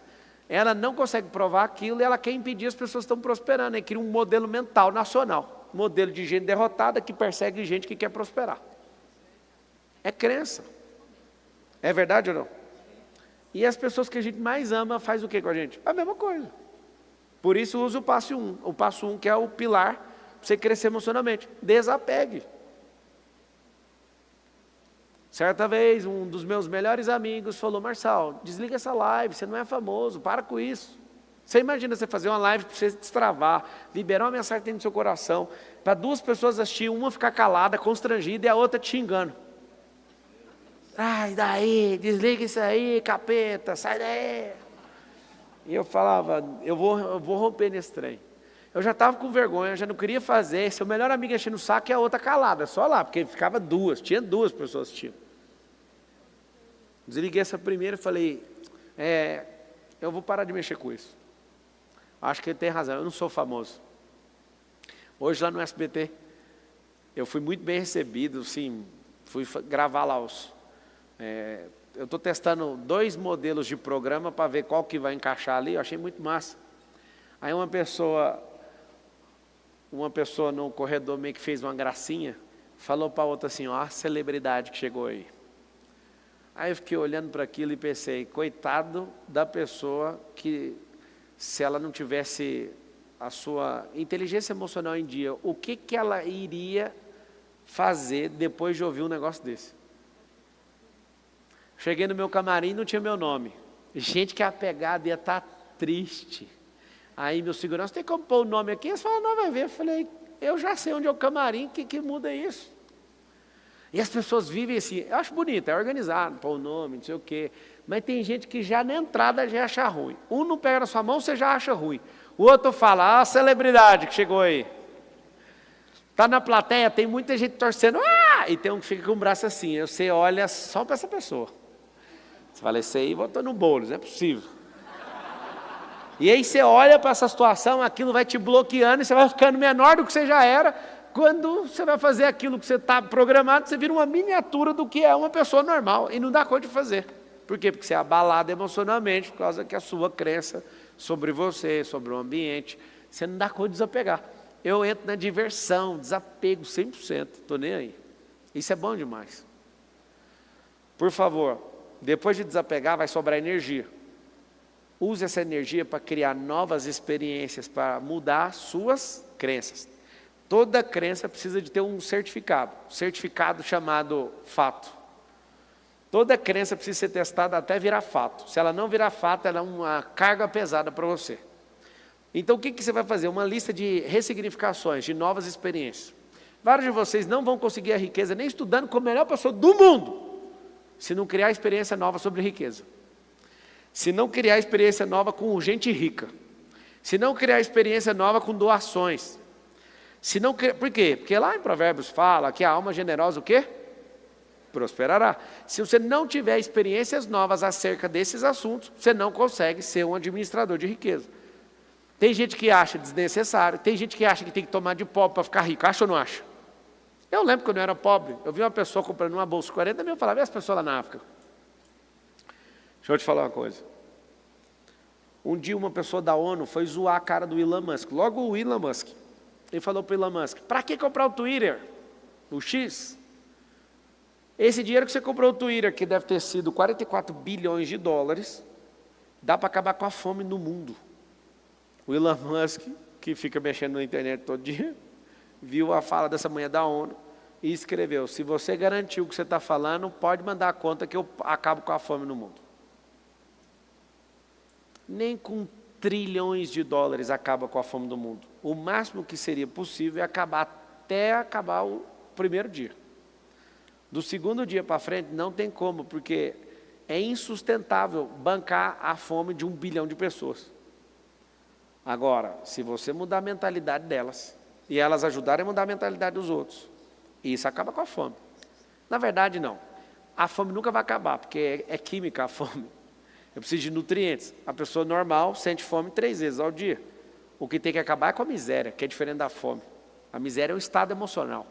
ela não consegue provar aquilo e ela quer impedir as pessoas que estão prosperando. Ela cria um modelo mental nacional. Modelo de gente derrotada que persegue gente que quer prosperar. É crença. É verdade ou não? E as pessoas que a gente mais ama faz o que com a gente? A mesma coisa. Por isso usa o passo 1. O passo 1 que é o pilar para você crescer emocionalmente. Desapegue. Certa vez, um dos meus melhores amigos falou, Marçal, desliga essa live, você não é famoso, para com isso. Você imagina você fazer uma live para você destravar, liberar uma mensagem dentro do seu coração, para duas pessoas assistir, uma ficar calada, constrangida, e a outra te xingando. Ai, daí, desliga isso aí, capeta, sai daí. E eu falava, eu vou romper nesse trem. Eu já estava com vergonha, já não queria fazer. Seu melhor amigo enchendo o saco e a outra calada, só lá, porque ficava tinha duas pessoas assistindo. Desliguei essa primeira e falei, eu vou parar de mexer com isso. Acho que ele tem razão, eu não sou famoso. Hoje lá no SBT, eu fui muito bem recebido, sim, fui gravar lá eu estou testando 2 modelos de programa para ver qual que vai encaixar ali, eu achei muito massa. Aí uma pessoa no corredor meio que fez uma gracinha, falou para a outra assim, ó, a celebridade que chegou aí. Aí eu fiquei olhando para aquilo e pensei, coitado da pessoa que, se ela não tivesse a sua inteligência emocional em dia, o que ela iria fazer depois de ouvir um negócio desse? Cheguei no meu camarim e não tinha meu nome. Gente que a pegada ia estar triste. Aí meu segurança, tem como pôr o nome aqui? Eles falaram, não, vai ver. Eu falei, eu já sei onde é o camarim, que muda isso? E as pessoas vivem assim, eu acho bonito, é organizado, pôr o nome, não sei o quê. Mas tem gente que já na entrada já acha ruim. Um não pega na sua mão, você já acha ruim. O outro fala, a celebridade que chegou aí. Está na plateia, tem muita gente torcendo, e tem um que fica com o braço assim. Você olha só para essa pessoa. Você fala, esse aí botou no bolo, não é possível. E aí você olha para essa situação, aquilo vai te bloqueando, e você vai ficando menor do que você já era. Quando você vai fazer aquilo que você está programado, você vira uma miniatura do que é uma pessoa normal, e não dá conta de fazer. Por quê? Porque você é abalado emocionalmente, por causa que a sua crença sobre você, sobre o ambiente, você não dá conta de desapegar. Eu entro na diversão, desapego 100%, estou nem aí. Isso é bom demais. Por favor, depois de desapegar, vai sobrar energia. Use essa energia para criar novas experiências, para mudar suas crenças. Toda crença precisa de ter um certificado chamado fato. Toda crença precisa ser testada até virar fato. Se ela não virar fato, ela é uma carga pesada para você. Então o que você vai fazer? Uma lista de ressignificações, de novas experiências. Vários de vocês não vão conseguir a riqueza nem estudando com a melhor pessoa do mundo, se não criar experiência nova sobre riqueza. Se não criar experiência nova com gente rica. Se não criar experiência nova com doações. Por quê? Porque lá em Provérbios fala que a alma generosa o quê? Prosperará. Se você não tiver experiências novas acerca desses assuntos, você não consegue ser um administrador de riqueza. Tem gente que acha desnecessário, tem gente que acha que tem que tomar de pobre para ficar rico. Acha ou não acha? Eu lembro quando eu era pobre, eu vi uma pessoa comprando uma bolsa de 40 mil, eu falava, e as pessoas lá na África? Deixa eu te falar uma coisa. Um dia uma pessoa da ONU foi zoar a cara do Elon Musk, logo o Elon Musk. Ele falou para o Elon Musk, para que comprar o Twitter? O X? Esse dinheiro que você comprou o Twitter, que deve ter sido 44 bilhões de dólares, dá para acabar com a fome no mundo. O Elon Musk, que fica mexendo na internet todo dia, viu a fala dessa manhã da ONU e escreveu, se você garantiu o que você está falando, pode mandar a conta que eu acabo com a fome no mundo. Nem com trilhões de dólares acaba com a fome do mundo. O máximo que seria possível é acabar o primeiro dia. Do segundo dia para frente não tem como, porque é insustentável bancar a fome de 1 bilhão de pessoas. Agora, se você mudar a mentalidade delas, e elas ajudarem a mudar a mentalidade dos outros, isso acaba com a fome. Na verdade, não. A fome nunca vai acabar, porque é química a fome. Eu preciso de nutrientes. A pessoa normal sente fome 3 vezes ao dia. O que tem que acabar é com a miséria, que é diferente da fome. A miséria é um estado emocional.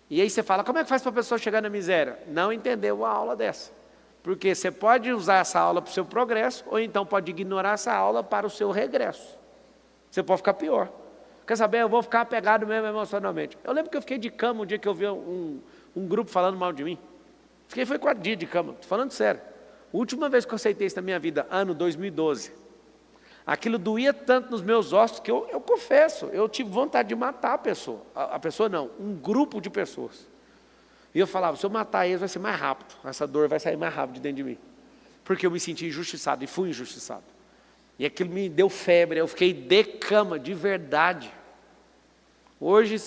E aí você fala, como é que faz para a pessoa chegar na miséria? Não entendeu a aula dessa. Porque você pode usar essa aula para o seu progresso, ou então pode ignorar essa aula para o seu regresso. Você pode ficar pior. Quer saber? Eu vou ficar apegado mesmo emocionalmente. Eu lembro que eu fiquei de cama um dia que eu vi um grupo falando mal de mim. Foi 4 dias de cama, estou falando sério. A última vez que eu aceitei isso na minha vida, ano 2012, aquilo doía tanto nos meus ossos que eu confesso, eu tive vontade de matar a pessoa. A pessoa não, um grupo de pessoas. E eu falava, se eu matar eles vai ser mais rápido, essa dor vai sair mais rápido de dentro de mim. Porque eu me senti injustiçado e fui injustiçado. E aquilo me deu febre, eu fiquei de cama, de verdade. Hoje,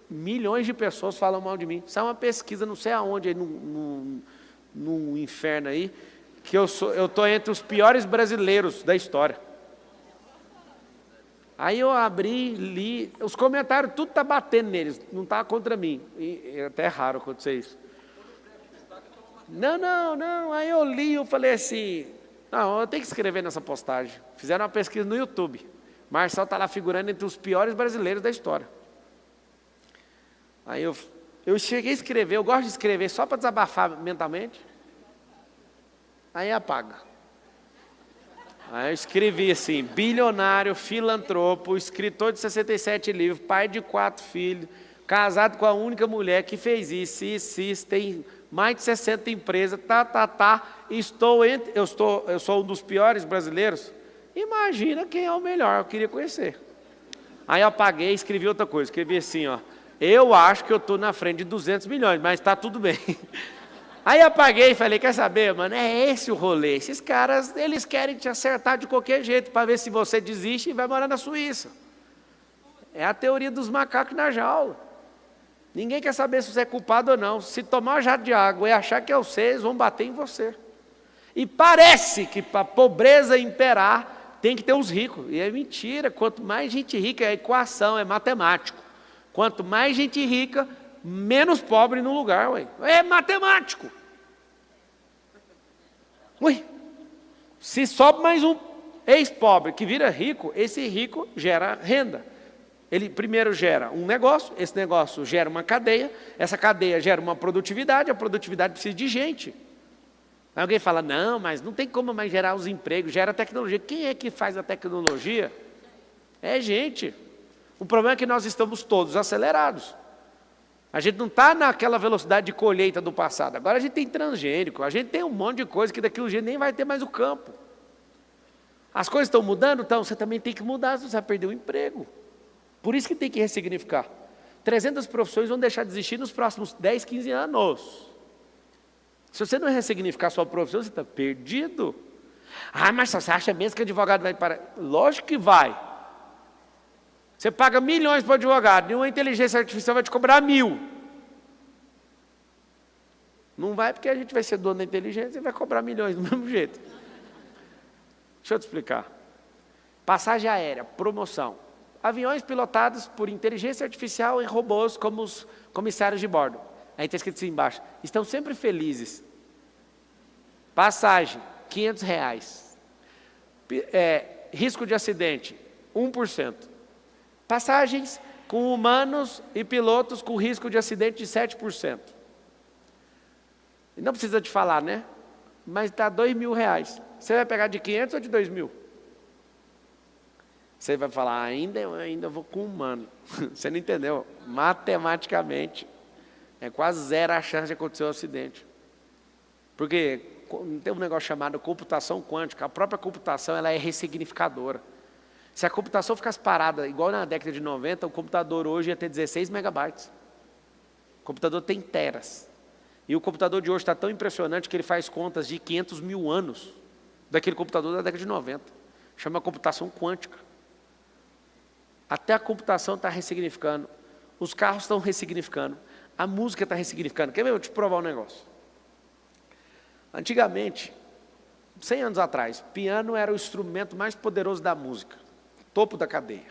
milhões de pessoas falam mal de mim. Isso é uma pesquisa, não sei aonde, aí no inferno aí, que eu estou entre os piores brasileiros da história. Aí eu abri, li, os comentários, tudo está batendo neles, não está contra mim. E é até raro acontecer isso. Não, aí eu li, eu falei assim, não, eu tenho que escrever nessa postagem. Fizeram uma pesquisa no YouTube. Marcel está lá figurando entre os piores brasileiros da história. Aí eu cheguei a escrever, eu gosto de escrever só para desabafar mentalmente. Aí apaga. Aí eu escrevi assim, bilionário, filantropo, escritor de 67 livros, pai de 4 filhos, casado com a única mulher que fez isso, tem mais de 60 empresas, eu sou um dos piores brasileiros. Imagina quem é o melhor, eu queria conhecer. Aí eu apaguei e escrevi outra coisa, escrevi assim, ó, eu acho que eu estou na frente de 200 milhões, mas está tudo bem. Aí apaguei e falei, quer saber, mano, é esse o rolê. Esses caras, eles querem te acertar de qualquer jeito, para ver se você desiste e vai morar na Suíça. É a teoria dos macacos na jaula. Ninguém quer saber se você é culpado ou não. Se tomar uma jato de água e achar que é você, eles vão bater em você. E parece que para a pobreza imperar, tem que ter uns ricos. E é mentira, quanto mais gente rica, é equação, é matemático. Quanto mais gente rica, menos pobre no lugar, ué. É matemático. Ui, se sobe mais um ex-pobre que vira rico, esse rico gera renda. Ele primeiro gera um negócio, esse negócio gera uma cadeia, essa cadeia gera uma produtividade, a produtividade precisa de gente. Aí alguém fala, não, mas não tem como mais gerar os empregos, gera tecnologia. Quem é que faz a tecnologia? É gente. O problema é que nós estamos todos acelerados. A gente não está naquela velocidade de colheita do passado. Agora a gente tem transgênico, a gente tem um monte de coisa que daqui a um dia nem vai ter mais o campo. As coisas estão mudando, então você também tem que mudar, senão você vai perder o emprego. Por isso que tem que ressignificar. 300 profissões vão deixar de existir nos próximos 10, 15 anos. Se você não ressignificar sua profissão, você está perdido. Ah, mas você acha mesmo que advogado vai parar? Lógico que vai. Você paga milhões para o advogado, e uma inteligência artificial vai te cobrar 1.000. Não vai porque a gente vai ser dono da inteligência e vai cobrar milhões do mesmo jeito. Deixa eu te explicar. Passagem aérea, promoção. Aviões pilotados por inteligência artificial e robôs como os comissários de bordo. Aí está escrito assim embaixo. Estão sempre felizes. Passagem, R$500. Risco de acidente, 1%. Passagens com humanos e pilotos com risco de acidente de 7%. Não precisa te falar, né? Mas está R$2.000. Você vai pegar de 500 ou de 2.000? Você vai falar, eu ainda vou com humano. Você não entendeu? Matematicamente, é quase zero a chance de acontecer um acidente. Porque tem um negócio chamado computação quântica. A própria computação ela é ressignificadora. Se a computação ficasse parada, igual na década de 90, o computador hoje ia ter 16 megabytes. O computador tem teras. E o computador de hoje está tão impressionante que ele faz contas de 500 mil anos daquele computador da década de 90. Chama computação quântica. Até a computação está ressignificando. Os carros estão ressignificando. A música está ressignificando. Quer ver? Eu vou te provar um negócio. Antigamente, 100 anos atrás, piano era o instrumento mais poderoso da música. Topo da cadeia.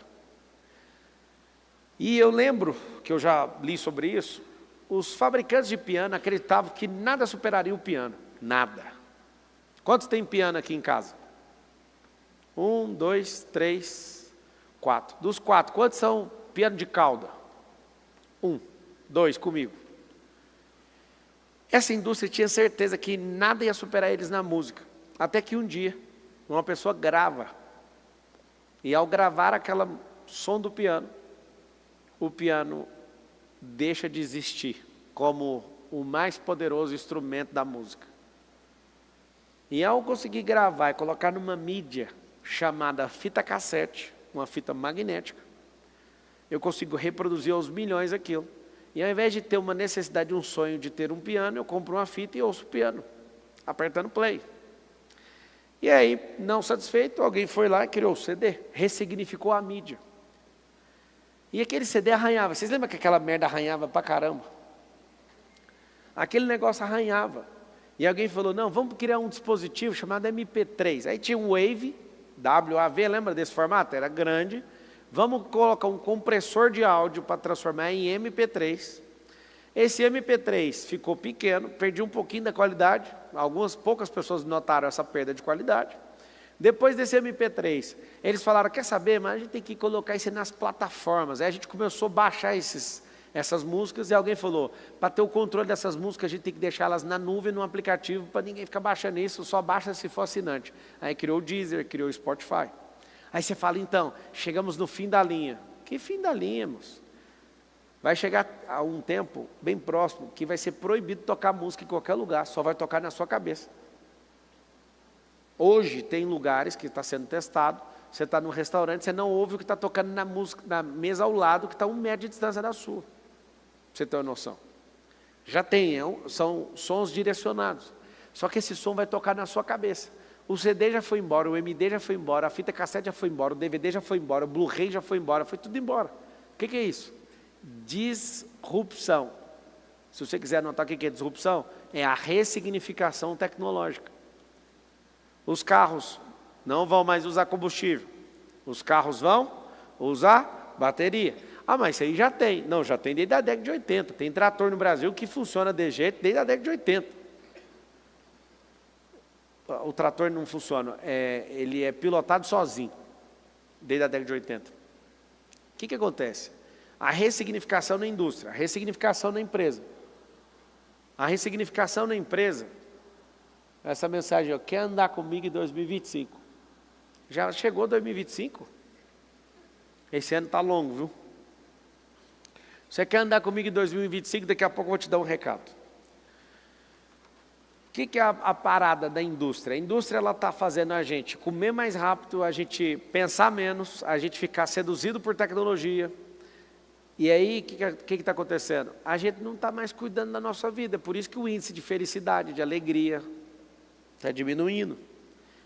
E eu lembro, que eu já li sobre isso, os fabricantes de piano acreditavam que nada superaria o piano. Nada. Quantos tem piano aqui em casa? 1, 2, 3, 4. Dos 4, quantos são piano de cauda? 1, 2 comigo. Essa indústria tinha certeza que nada ia superar eles na música. Até que um dia, uma pessoa grava. E ao gravar aquele som do piano, o piano deixa de existir como o mais poderoso instrumento da música. E ao conseguir gravar e colocar numa mídia chamada fita cassete, uma fita magnética, eu consigo reproduzir aos milhões aquilo. E ao invés de ter uma necessidade, um sonho de ter um piano, eu compro uma fita e ouço o piano, apertando play. E aí, não satisfeito, alguém foi lá e criou o CD, ressignificou a mídia. E aquele CD arranhava. Vocês lembram que aquela merda arranhava pra caramba? Aquele negócio arranhava. E alguém falou, não, vamos criar um dispositivo chamado MP3. Aí tinha um Wave, WAV, lembra desse formato? Era grande. Vamos colocar um compressor de áudio para transformar em MP3. Esse MP3 ficou pequeno, perdi um pouquinho da qualidade. Poucas pessoas notaram essa perda de qualidade. Depois desse MP3, eles falaram, quer saber, mas a gente tem que colocar isso nas plataformas. Aí a gente começou a baixar essas músicas e alguém falou, para ter o controle dessas músicas, a gente tem que deixá-las na nuvem, no aplicativo, para ninguém ficar baixando isso, só baixa se for assinante. Aí criou o Deezer, criou o Spotify. Aí você fala, então, chegamos no fim da linha. Que fim da linha, moço? Vai chegar a um tempo bem próximo que vai ser proibido tocar música em qualquer lugar, só vai tocar na sua cabeça. Hoje tem lugares que está sendo testado, você está num restaurante, você não ouve o que está tocando na mesa ao lado, que está a 1 metro de distância da sua. Pra você ter uma noção. Já tem, são sons direcionados. Só que esse som vai tocar na sua cabeça. O CD já foi embora, o MD já foi embora, a fita cassete já foi embora, o DVD já foi embora, o Blu-ray já foi embora, foi tudo embora. O que é isso? Disrupção. Se você quiser anotar o que é disrupção, é a ressignificação tecnológica. Os carros não vão mais usar combustível. Os carros vão usar bateria. Ah, mas isso aí já tem. Não, já tem desde a década de 80. Tem trator no Brasil que funciona desse jeito desde a década de 80. O trator não funciona, ele é pilotado sozinho, desde a década de 80. O que acontece? A ressignificação na indústria, a ressignificação na empresa. A ressignificação na empresa, essa mensagem, ó, quer andar comigo em 2025? Já chegou 2025? Esse ano está longo, viu? Você quer andar comigo em 2025? Daqui a pouco eu vou te dar um recado. O que é a parada da indústria? A indústria está fazendo a gente comer mais rápido, a gente pensar menos, a gente ficar seduzido por tecnologia. E aí, o que está acontecendo? A gente não está mais cuidando da nossa vida, por isso que o índice de felicidade, de alegria, está diminuindo.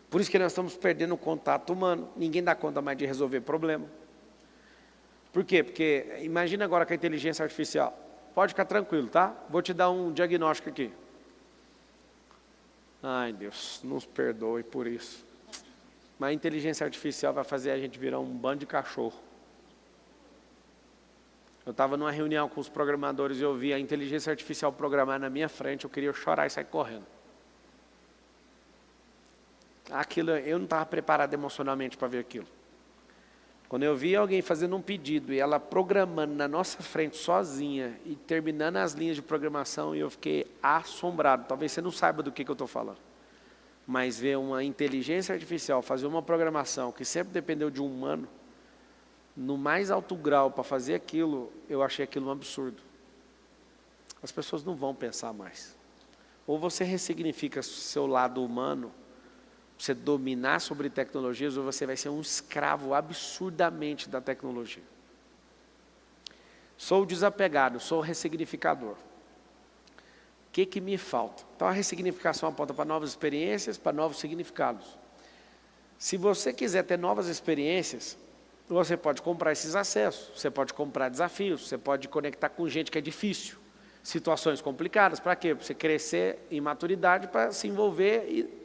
Por isso que nós estamos perdendo o contato humano, ninguém dá conta mais de resolver problema. Por quê? Porque imagina agora com a inteligência artificial. Pode ficar tranquilo, tá? Vou te dar um diagnóstico aqui. Ai, Deus, nos perdoe por isso. Mas a inteligência artificial vai fazer a gente virar um bando de cachorro. Eu estava numa reunião com os programadores e eu vi a inteligência artificial programar na minha frente, eu queria chorar e sair correndo. Aquilo, eu não estava preparado emocionalmente para ver aquilo. Quando eu vi alguém fazendo um pedido e ela programando na nossa frente sozinha e terminando as linhas de programação, eu fiquei assombrado. Talvez você não saiba do que eu estou falando. Mas ver uma inteligência artificial fazer uma programação que sempre dependeu de um humano, no mais alto grau para fazer aquilo, eu achei aquilo um absurdo. As pessoas não vão pensar mais. Ou você ressignifica seu lado humano, você dominar sobre tecnologias, ou você vai ser um escravo absurdamente da tecnologia. Sou desapegado, sou ressignificador. O que me falta? Então a ressignificação aponta para novas experiências, para novos significados. Se você quiser ter novas experiências, você pode comprar esses acessos, você pode comprar desafios, você pode conectar com gente que é difícil, situações complicadas. Para quê? Para você crescer em maturidade, para se envolver e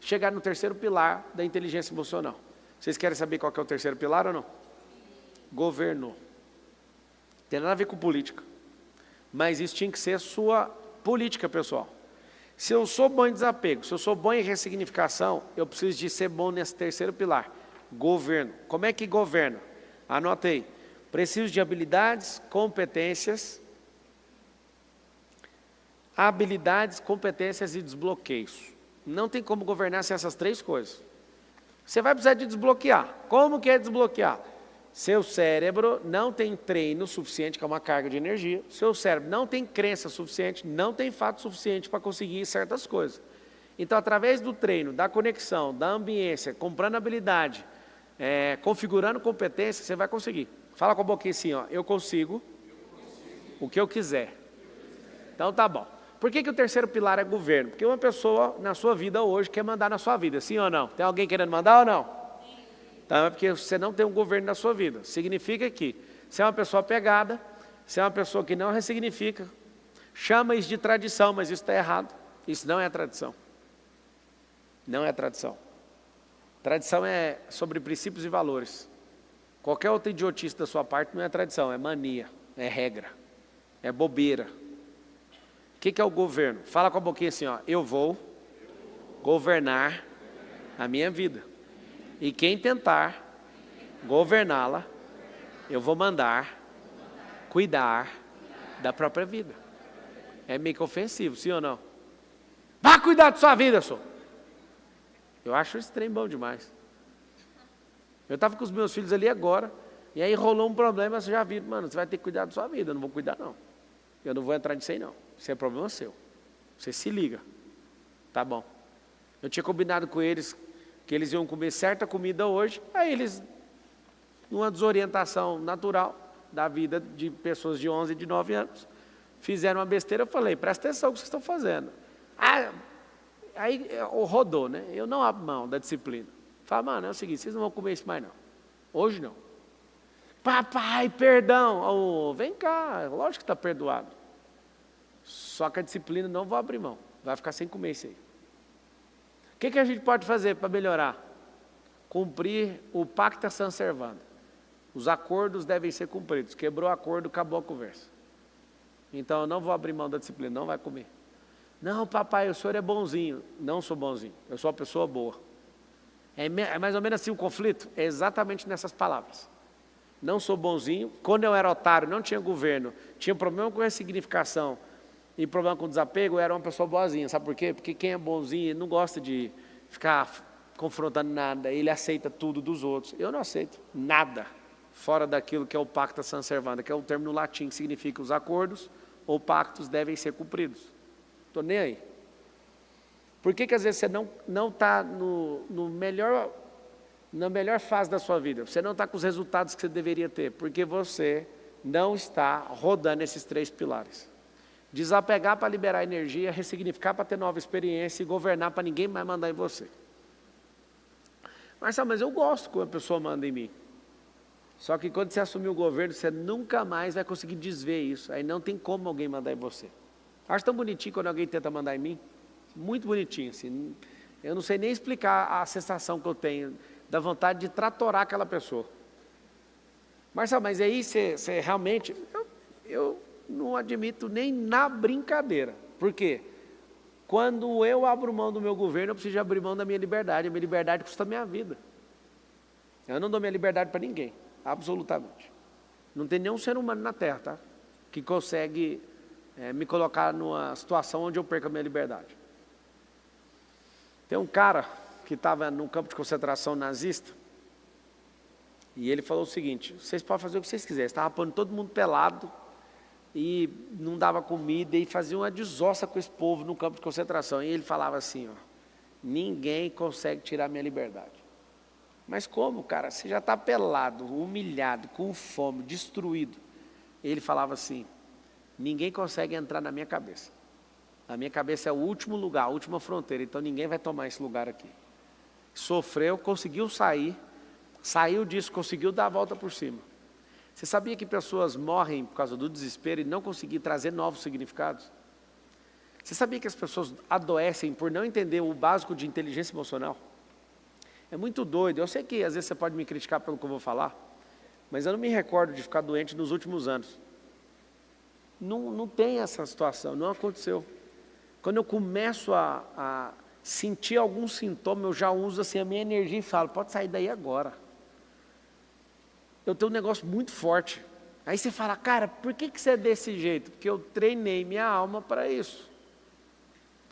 chegar no terceiro pilar da inteligência emocional. Vocês querem saber qual que é o terceiro pilar ou não? Governo. Tem nada a ver com política. Mas isso tinha que ser a sua política, pessoal. Se eu sou bom em desapego, se eu sou bom em ressignificação, eu preciso de ser bom nesse terceiro pilar. Governo. Como é que governa? Anota aí. Preciso de habilidades, competências, competências e desbloqueios. Não tem como governar sem essas três coisas. Você vai precisar de desbloquear. Como que é desbloquear? Seu cérebro não tem treino suficiente, que é uma carga de energia. Seu cérebro não tem crença suficiente, não tem fato suficiente para conseguir certas coisas. Então, através do treino, da conexão, da ambiência, comprando habilidade, configurando competência, você vai conseguir. Fala com a boquinha assim, ó, eu consigo o que eu quiser. Então, tá bom. Por que o terceiro pilar é governo? Porque uma pessoa na sua vida hoje quer mandar na sua vida, sim ou não? Tem alguém querendo mandar ou não? Então é porque você não tem um governo na sua vida. Significa que você é uma pessoa pegada, você é uma pessoa que não ressignifica, chama isso de tradição, mas isso está errado. Isso não é tradição. Não é tradição. Tradição é sobre princípios e valores. Qualquer outra idiotice da sua parte não é tradição, é mania, é regra, é bobeira. O que é o governo? Fala com a boquinha assim, ó, eu vou governar a minha vida. E quem tentar governá-la, eu vou mandar cuidar da própria vida. É meio que ofensivo, sim ou não? Vá cuidar da sua vida, senhor. Eu acho esse trem bom demais. Eu estava com os meus filhos ali agora, e aí rolou um problema, você já viu, mano, você vai ter que cuidar da sua vida, eu não vou cuidar não. Eu não vou entrar nisso aí não. Isso é problema seu. Você se liga. Tá bom. Eu tinha combinado com eles que eles iam comer certa comida hoje, aí eles, numa desorientação natural da vida de pessoas de 11 e de 9 anos, fizeram uma besteira, eu falei, presta atenção no que vocês estão fazendo. Aí rodou, né? Eu não abro mão da disciplina. Fala, mano, é o seguinte, vocês não vão comer isso mais não. Hoje não. Papai, perdão. Oh, vem cá, lógico que está perdoado. Só que a disciplina não vou abrir mão. Vai ficar sem comer isso aí. O que a gente pode fazer para melhorar? Cumprir o pacta sunt servanda. Os acordos devem ser cumpridos. Quebrou o acordo, acabou a conversa. Então eu não vou abrir mão da disciplina, não vai comer. Não, papai, o senhor é bonzinho. Não sou bonzinho, eu sou uma pessoa boa. É mais ou menos assim o conflito? É exatamente nessas palavras. Não sou bonzinho. Quando eu era otário, não tinha governo, tinha problema com ressignificação e problema com desapego, eu era uma pessoa boazinha. Sabe por quê? Porque quem é bonzinho ele não gosta de ficar confrontando nada, ele aceita tudo dos outros. Eu não aceito nada fora daquilo que é o pacta sunt servanda, que é um termo no latim que significa os acordos ou pactos devem ser cumpridos. Estou nem aí. Por que às vezes você não está na melhor fase da sua vida? Você não está com os resultados que você deveria ter, porque você não está rodando esses 3 pilares. Desapegar para liberar energia, ressignificar para ter nova experiência e governar para ninguém mais mandar em você. Marcelo, mas eu gosto quando a pessoa manda em mim. Só que quando você assumir o governo, você nunca mais vai conseguir desver isso. Aí não tem como alguém mandar em você. Acho tão bonitinho quando alguém tenta mandar em mim. Muito bonitinho, assim. Eu não sei nem explicar a sensação que eu tenho, da vontade de tratorar aquela pessoa. Marcelo, mas aí você realmente... Eu não admito nem na brincadeira. Por quê? Quando eu abro mão do meu governo, eu preciso abrir mão da minha liberdade. A minha liberdade custa a minha vida. Eu não dou minha liberdade para ninguém, absolutamente. Não tem nenhum ser humano na Terra, tá? Que consegue me colocar numa situação onde eu perco a minha liberdade. Tem um cara que estava num campo de concentração nazista, e ele falou o seguinte: vocês podem fazer o que vocês quiserem. Estava pondo todo mundo pelado, e não dava comida, e fazia uma desossa com esse povo no campo de concentração. E ele falava assim, ó, ninguém consegue tirar minha liberdade. Mas como, cara? Você já está pelado, humilhado, com fome, destruído. Ele falava assim, ninguém consegue entrar na minha cabeça. A minha cabeça é o último lugar, a última fronteira, então ninguém vai tomar esse lugar aqui. Sofreu, conseguiu sair, saiu disso, conseguiu dar a volta por cima. Você sabia que pessoas morrem por causa do desespero e não conseguir trazer novos significados? Você sabia que as pessoas adoecem por não entender o básico de inteligência emocional? É muito doido. Eu sei que às vezes você pode me criticar pelo que eu vou falar, mas eu não me recordo de ficar doente nos últimos anos. Não tem essa situação, não aconteceu. Quando eu começo a sentir algum sintoma, eu já uso assim a minha energia e falo, pode sair daí agora. Eu tenho um negócio muito forte. Aí você fala, cara, por que você é desse jeito? Porque eu treinei minha alma para isso.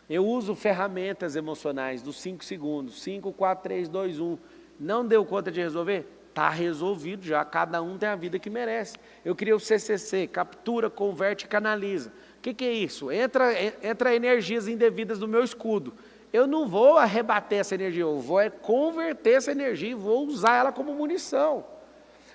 Eu uso ferramentas emocionais dos 5 segundos, 5, 4, 3, 2, 1. Não deu conta de resolver? Está resolvido já, cada um tem a vida que merece. Eu criei o CCC, captura, converte e canaliza. O que é isso? Entra energias indevidas no meu escudo. Eu não vou arrebater essa energia, eu vou converter essa energia e vou usar ela como munição.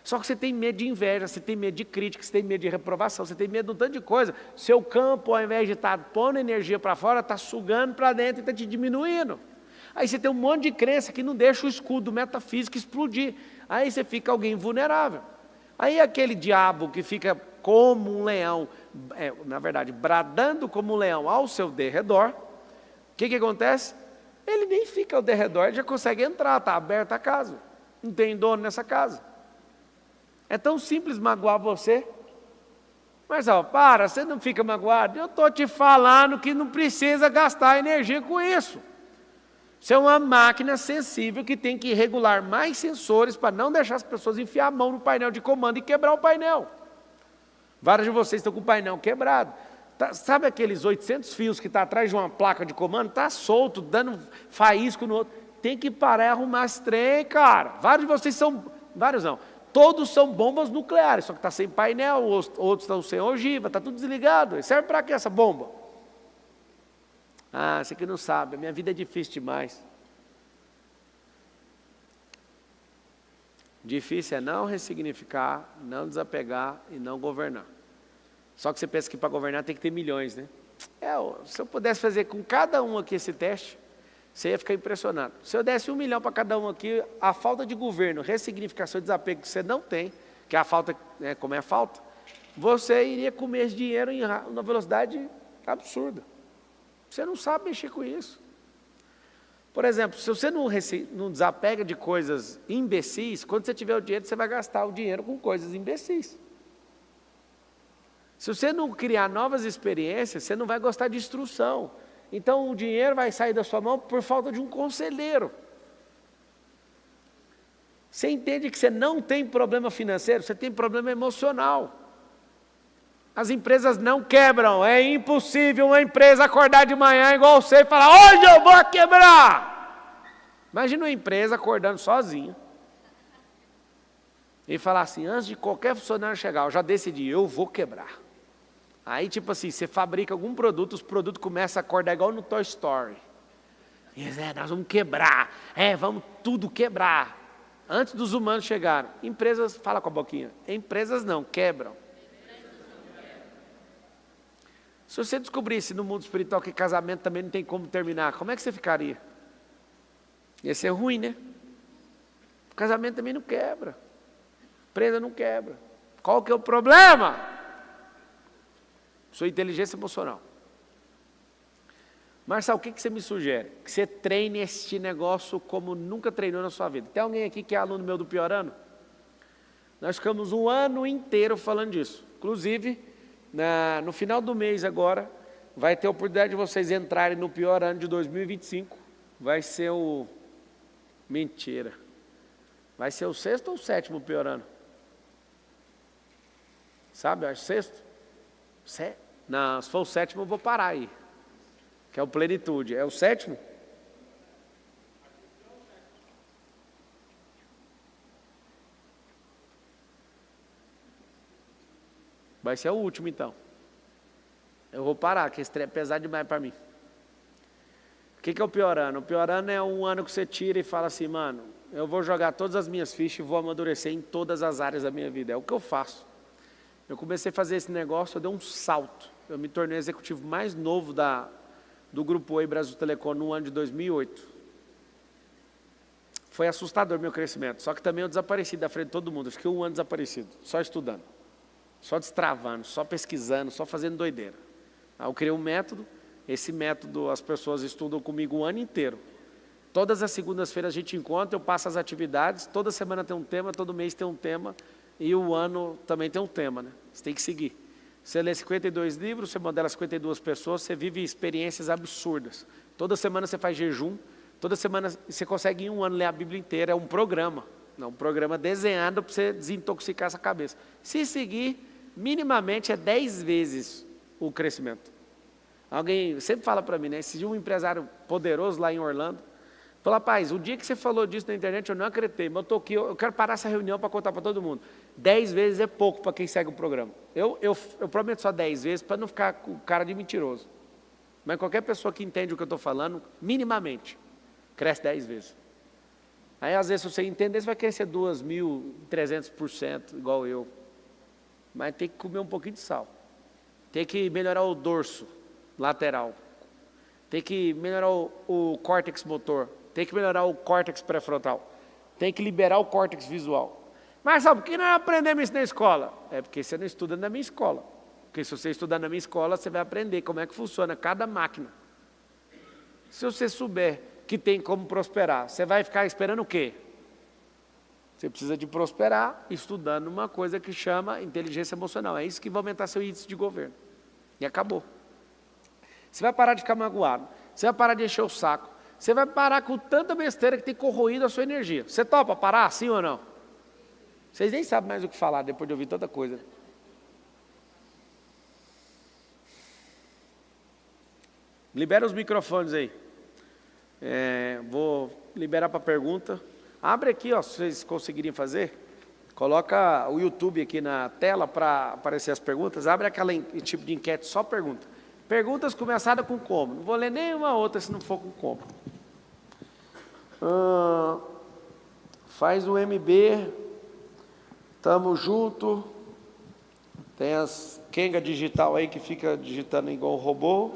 Só que você tem medo de inveja, você tem medo de crítica, você tem medo de reprovação, você tem medo de um tanto de coisa. Seu campo, ao invés de estar pondo energia para fora, está sugando para dentro e está te diminuindo. Aí você tem um monte de crença que não deixa o escudo metafísico explodir. Aí você fica alguém vulnerável. Aí aquele diabo que fica como um leão, na verdade, bradando como um leão ao seu derredor, o que acontece? Ele nem fica ao derredor, ele já consegue entrar, está aberta a casa. Não tem dono nessa casa. É tão simples magoar você. Mas você não fica magoado? Eu estou te falando que não precisa gastar energia com isso. Você é uma máquina sensível que tem que regular mais sensores para não deixar as pessoas enfiar a mão no painel de comando e quebrar o painel. Vários de vocês estão com o painel quebrado. Sabe aqueles 800 fios que está atrás de uma placa de comando? Está solto, dando faísco no outro. Tem que parar e arrumar esse trem, cara. Vários de vocês são... Vários não. Todos são bombas nucleares, só que está sem painel, outros estão sem ogiva, está tudo desligado. Serve para que essa bomba? Você que não sabe, a minha vida é difícil demais. Difícil é não ressignificar, não desapegar e não governar. Só que você pensa que para governar tem que ter milhões, né? Se eu pudesse fazer com cada um aqui esse teste, você ia ficar impressionado. Se eu desse 1 milhão para cada um aqui, a falta de governo, ressignificação e desapego que você não tem, que a falta, como é a falta, você iria comer esse dinheiro em uma velocidade absurda. Você não sabe mexer com isso. Por exemplo, se você não desapega de coisas imbecis, quando você tiver o dinheiro, você vai gastar o dinheiro com coisas imbecis. Se você não criar novas experiências, você não vai gostar de instrução. Então o dinheiro vai sair da sua mão por falta de um conselheiro. Você entende que você não tem problema financeiro, você tem problema emocional. As empresas não quebram, é impossível uma empresa acordar de manhã igual você e falar, hoje eu vou quebrar. Imagina uma empresa acordando sozinha e falar assim, antes de qualquer funcionário chegar, eu já decidi, eu vou quebrar. Aí tipo assim, você fabrica algum produto, os produtos começam a acordar igual no Toy Story. E nós vamos quebrar, vamos tudo quebrar. Antes dos humanos chegarem, empresas, fala com a boquinha, empresas não, quebram. Se você descobrisse no mundo espiritual que casamento também não tem como terminar, como é que você ficaria? Ia ser ruim, né? O casamento também não quebra. A empresa não quebra. Qual que é o problema? Sua inteligência emocional. Marcelo, o que você me sugere? Que você treine este negócio como nunca treinou na sua vida. Tem alguém aqui que é aluno meu do Piorano? Nós ficamos um ano inteiro falando disso. Inclusive, no final do mês agora, vai ter a oportunidade de vocês entrarem no Piorano de 2025. Vai ser o... Mentira. Vai ser o 6º ou o 7º Piorano? Sabe, acho 6º? Não, se for o 7º eu vou parar aí. Que é o Plenitude. É o 7º? Vai ser o último então. Eu vou parar, que esse trem é pesado demais para mim. O que é o Piorano? O Piorano é um ano que você tira e fala assim, mano, eu vou jogar todas as minhas fichas e vou amadurecer em todas as áreas da minha vida. É o que eu faço. Eu comecei a fazer esse negócio, eu dei um salto. Eu me tornei o executivo mais novo do Grupo Oi Brasil Telecom no ano de 2008. Foi assustador meu crescimento, só que também eu desapareci da frente de todo mundo. Eu fiquei um ano desaparecido, só estudando, só destravando, só pesquisando, só fazendo doideira. Aí eu criei um método, esse método as pessoas estudam comigo o ano inteiro. Todas as segundas-feiras a gente encontra, eu passo as atividades, toda semana tem um tema, todo mês tem um tema, e o ano também tem um tema, né? Você tem que seguir. Você lê 52 livros, você modela 52 pessoas, você vive experiências absurdas. Toda semana você faz jejum, toda semana você consegue em um ano ler a Bíblia inteira, é um programa. Não, um programa desenhado para você desintoxicar essa cabeça. Se seguir, minimamente é 10 vezes o crescimento. Alguém sempre fala para mim, né? Esse dia um empresário poderoso lá em Orlando, falou, rapaz, o dia que você falou disso na internet eu não acreditei, mas eu estou aqui, eu quero parar essa reunião para contar para todo mundo. 10 vezes é pouco para quem segue o programa. Eu prometo só 10 vezes para não ficar com cara de mentiroso. Mas qualquer pessoa que entende o que eu estou falando, minimamente, cresce 10 vezes. Aí às vezes se você entender, você vai crescer 2.300%, igual eu. Mas tem que comer um pouquinho de sal. Tem que melhorar o dorso lateral. Tem que melhorar o córtex motor. Tem que melhorar o córtex pré-frontal. Tem que liberar o córtex visual. Mas sabe, por que não aprendemos isso na escola? É porque você não estuda na minha escola. Porque se você estudar na minha escola, você vai aprender como é que funciona cada máquina. Se você souber que tem como prosperar, você vai ficar esperando o quê? Você precisa de prosperar estudando uma coisa que chama inteligência emocional. É isso que vai aumentar seu índice de governo. E acabou. Você vai parar de ficar magoado. Você vai parar de encher o saco. Você vai parar com tanta besteira que tem corroído a sua energia. Você topa parar, sim ou não? Vocês nem sabem mais o que falar depois de ouvir tanta coisa. Libera os microfones aí. Vou liberar para pergunta. Abre aqui, ó, se vocês conseguirem fazer. Coloca o YouTube aqui na tela para aparecer as perguntas. Abre aquele tipo de enquete, só pergunta. Perguntas começadas com como. Não vou ler nenhuma outra se não for com como. Faz o MB. Tamo junto. Tem as Kenga digital aí que fica digitando igual um robô.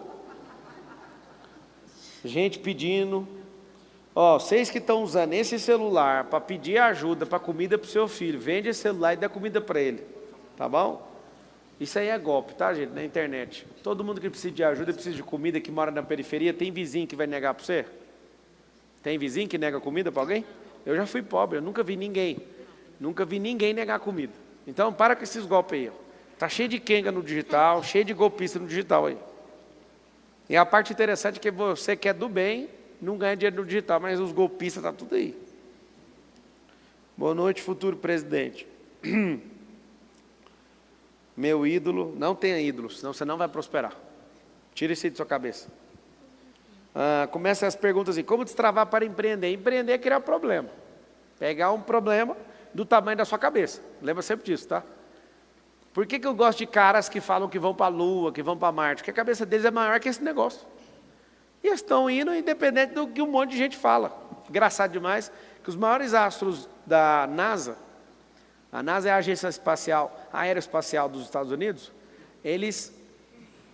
Gente pedindo. Ó, vocês que estão usando esse celular para pedir ajuda para comida para o seu filho, vende esse celular e dá comida para ele. Tá bom? Isso aí é golpe, tá, gente? Na internet. Todo mundo que precisa de ajuda, precisa de comida, que mora na periferia, tem vizinho que vai negar para você? Tem vizinho que nega comida para alguém? Eu já fui pobre, eu nunca vi ninguém. Nunca vi ninguém negar comida. Então, para com esses golpes aí. Ó. Tá cheio de Kenga no digital, cheio de golpista no digital aí. E a parte interessante é que você que é do bem, não ganha dinheiro no digital, mas os golpistas tá tudo aí. Boa noite, futuro presidente. Meu ídolo, não tenha ídolo, senão você não vai prosperar. Tira isso aí de sua cabeça. Começa as perguntas assim, como destravar para empreender? Empreender é criar problema. Pegar um problema do tamanho da sua cabeça. Lembra sempre disso, tá? Por que eu gosto de caras que falam que vão para a Lua, que vão para Marte? Porque a cabeça deles é maior que esse negócio. E eles estão indo independente do que um monte de gente fala. Engraçado demais que os maiores astros da NASA, a NASA é a agência aeroespacial dos Estados Unidos, eles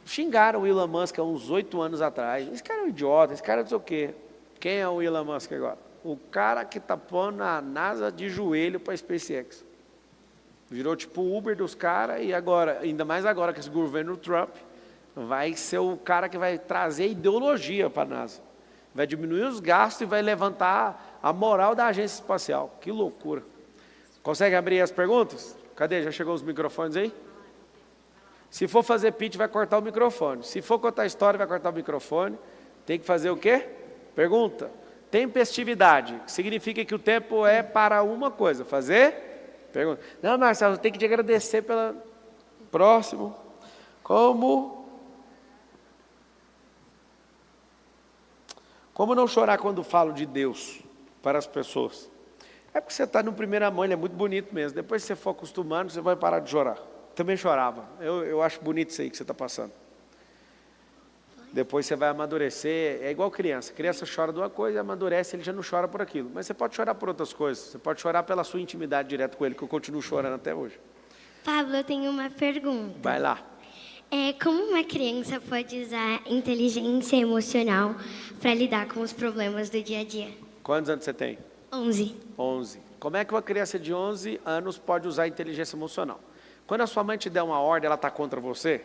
xingaram o Elon Musk há uns 8 anos atrás. Esse cara é um idiota, esse cara não sei o quê. Quem é o Elon Musk agora? O cara que está pondo a NASA de joelho para a SpaceX. Virou tipo o Uber dos caras e agora, ainda mais agora que esse governo Trump, vai ser o cara que vai trazer ideologia para a NASA. Vai diminuir os gastos e vai levantar a moral da agência espacial. Que loucura. Consegue abrir as perguntas? Cadê? Já chegou os microfones aí? Se for fazer pitch, vai cortar o microfone. Se for contar história, vai cortar o microfone. Tem que fazer o quê? Pergunta. Tempestividade. Significa que o tempo é para uma coisa. Fazer? Pergunta. Não, Marcelo, eu tenho que te agradecer pela... Próximo. Como não chorar quando falo de Deus para as pessoas? É porque você está no primeira mão, ele é muito bonito mesmo. Depois que você for acostumando, você vai parar de chorar. Também chorava. Eu acho bonito isso aí que você está passando. Depois você vai amadurecer. É igual criança. Criança chora de uma coisa, amadurece, ele já não chora por aquilo. Mas você pode chorar por outras coisas. Você pode chorar pela sua intimidade direto com ele, que eu continuo chorando até hoje. Pablo, eu tenho uma pergunta. Vai lá. Como uma criança pode usar inteligência emocional para lidar com os problemas do dia a dia? Quantos anos você tem? 11. 11. Como é que uma criança de 11 anos pode usar inteligência emocional? Quando a sua mãe te der uma ordem, ela está contra você?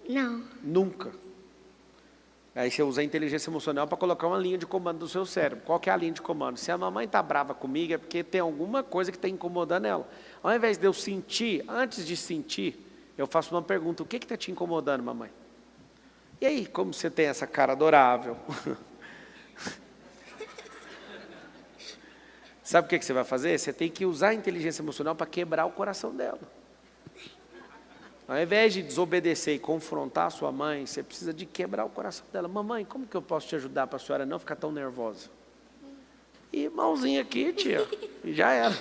Não. Nunca. Aí você usa a inteligência emocional para colocar uma linha de comando do seu cérebro. Qual que é a linha de comando? Se a mamãe está brava comigo, é porque tem alguma coisa que está incomodando ela. Ao invés de eu sentir, antes de sentir, eu faço uma pergunta, o que está te incomodando, mamãe? E aí, como você tem essa cara adorável? Sabe o que você vai fazer? Você tem que usar a inteligência emocional para quebrar o coração dela. Ao invés de desobedecer e confrontar a sua mãe, você precisa de quebrar o coração dela. Mamãe, como que eu posso te ajudar para a senhora não ficar tão nervosa? E mãozinha aqui, tia, e já era.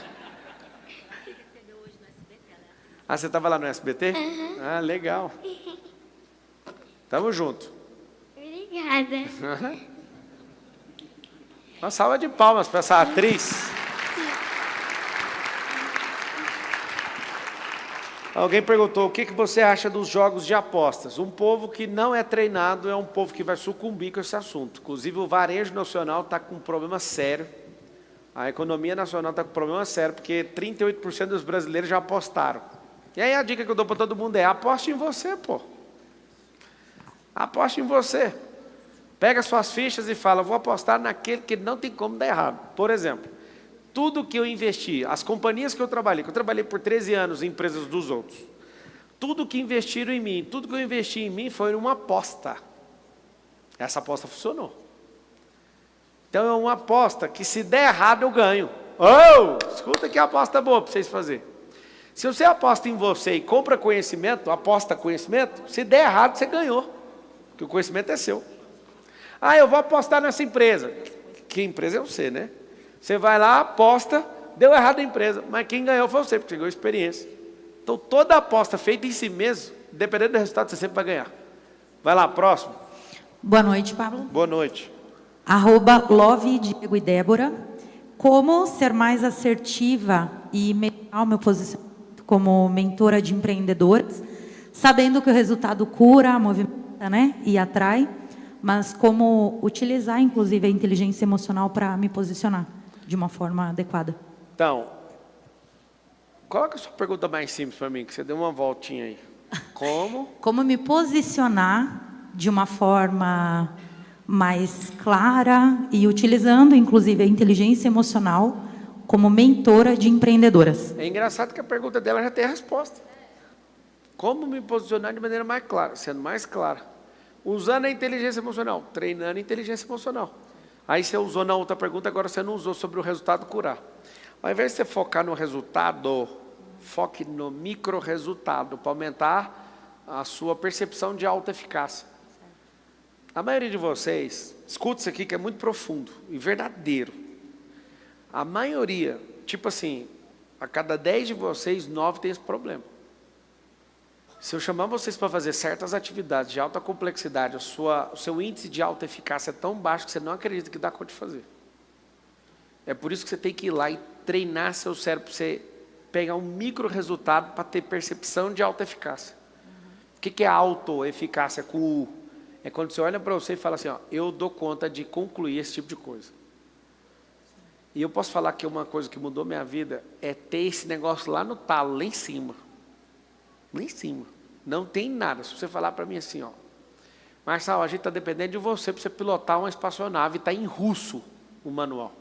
Ah, você estava lá no SBT? Uhum. Ah, legal. Tamo junto. Obrigada. Uma salva de palmas para essa atriz. Alguém perguntou, o que você acha dos jogos de apostas? Um povo que não é treinado é um povo que vai sucumbir com esse assunto. Inclusive, o varejo nacional está com um problema sério. A economia nacional está com um problema sério, porque 38% dos brasileiros já apostaram. E aí a dica que eu dou para todo mundo é, aposte em você, pô. Aposte em você. Pega suas fichas e fala, vou apostar naquele que não tem como dar errado. Por exemplo, tudo que eu investi, as companhias que eu trabalhei por 13 anos em empresas dos outros, tudo que investiram em mim, tudo que eu investi em mim foi uma aposta. Essa aposta funcionou. Então é uma aposta que se der errado eu ganho. Escuta que aposta boa para vocês fazerem. Se você aposta em você e compra conhecimento, aposta conhecimento, se der errado você ganhou, porque o conhecimento é seu. Eu vou apostar nessa empresa. Que empresa é você, né? Você vai lá, aposta, deu errado a empresa, mas quem ganhou foi você, porque você ganhou experiência. Então toda aposta feita em si mesmo, dependendo do resultado, você sempre vai ganhar. Vai lá, próximo. Boa noite, Pablo. Boa noite. @love Diego e Débora. Como ser mais assertiva e melhorar o meu posicionamento como mentora de empreendedoras, sabendo que o resultado cura, movimenta, né, e atrai, mas como utilizar, inclusive, a inteligência emocional para me posicionar de uma forma adequada. Então, coloca a sua pergunta mais simples para mim, que você deu uma voltinha aí. Como? Como me posicionar de uma forma mais clara e utilizando, inclusive, a inteligência emocional como mentora de empreendedoras. É engraçado que a pergunta dela já tem a resposta. Como me posicionar de maneira mais clara, sendo mais clara. Usando a inteligência emocional, treinando a inteligência emocional. Aí você usou na outra pergunta, agora você não usou sobre o resultado curar. Ao invés de você focar no resultado, foque no micro resultado, para aumentar a sua percepção de alta eficácia. A maioria de vocês, escuta isso aqui que é muito profundo e verdadeiro. A maioria, tipo assim, a cada 10 de vocês, 9 tem esse problema. Se eu chamar vocês para fazer certas atividades de alta complexidade, o seu índice de alta eficácia é tão baixo que você não acredita que dá conta de fazer. É por isso que você tem que ir lá e treinar seu cérebro para você pegar um micro resultado para ter percepção de alta eficácia. O que é auto-eficácia com U? É quando você olha para você e fala assim, ó, eu dou conta de concluir esse tipo de coisa. E eu posso falar que uma coisa que mudou minha vida é ter esse negócio lá no talo, lá em cima. Lá em cima. Não tem nada. Se você falar para mim assim, ó, Marçal, a gente está dependendo de você para você pilotar uma espaçonave, está em russo o manual.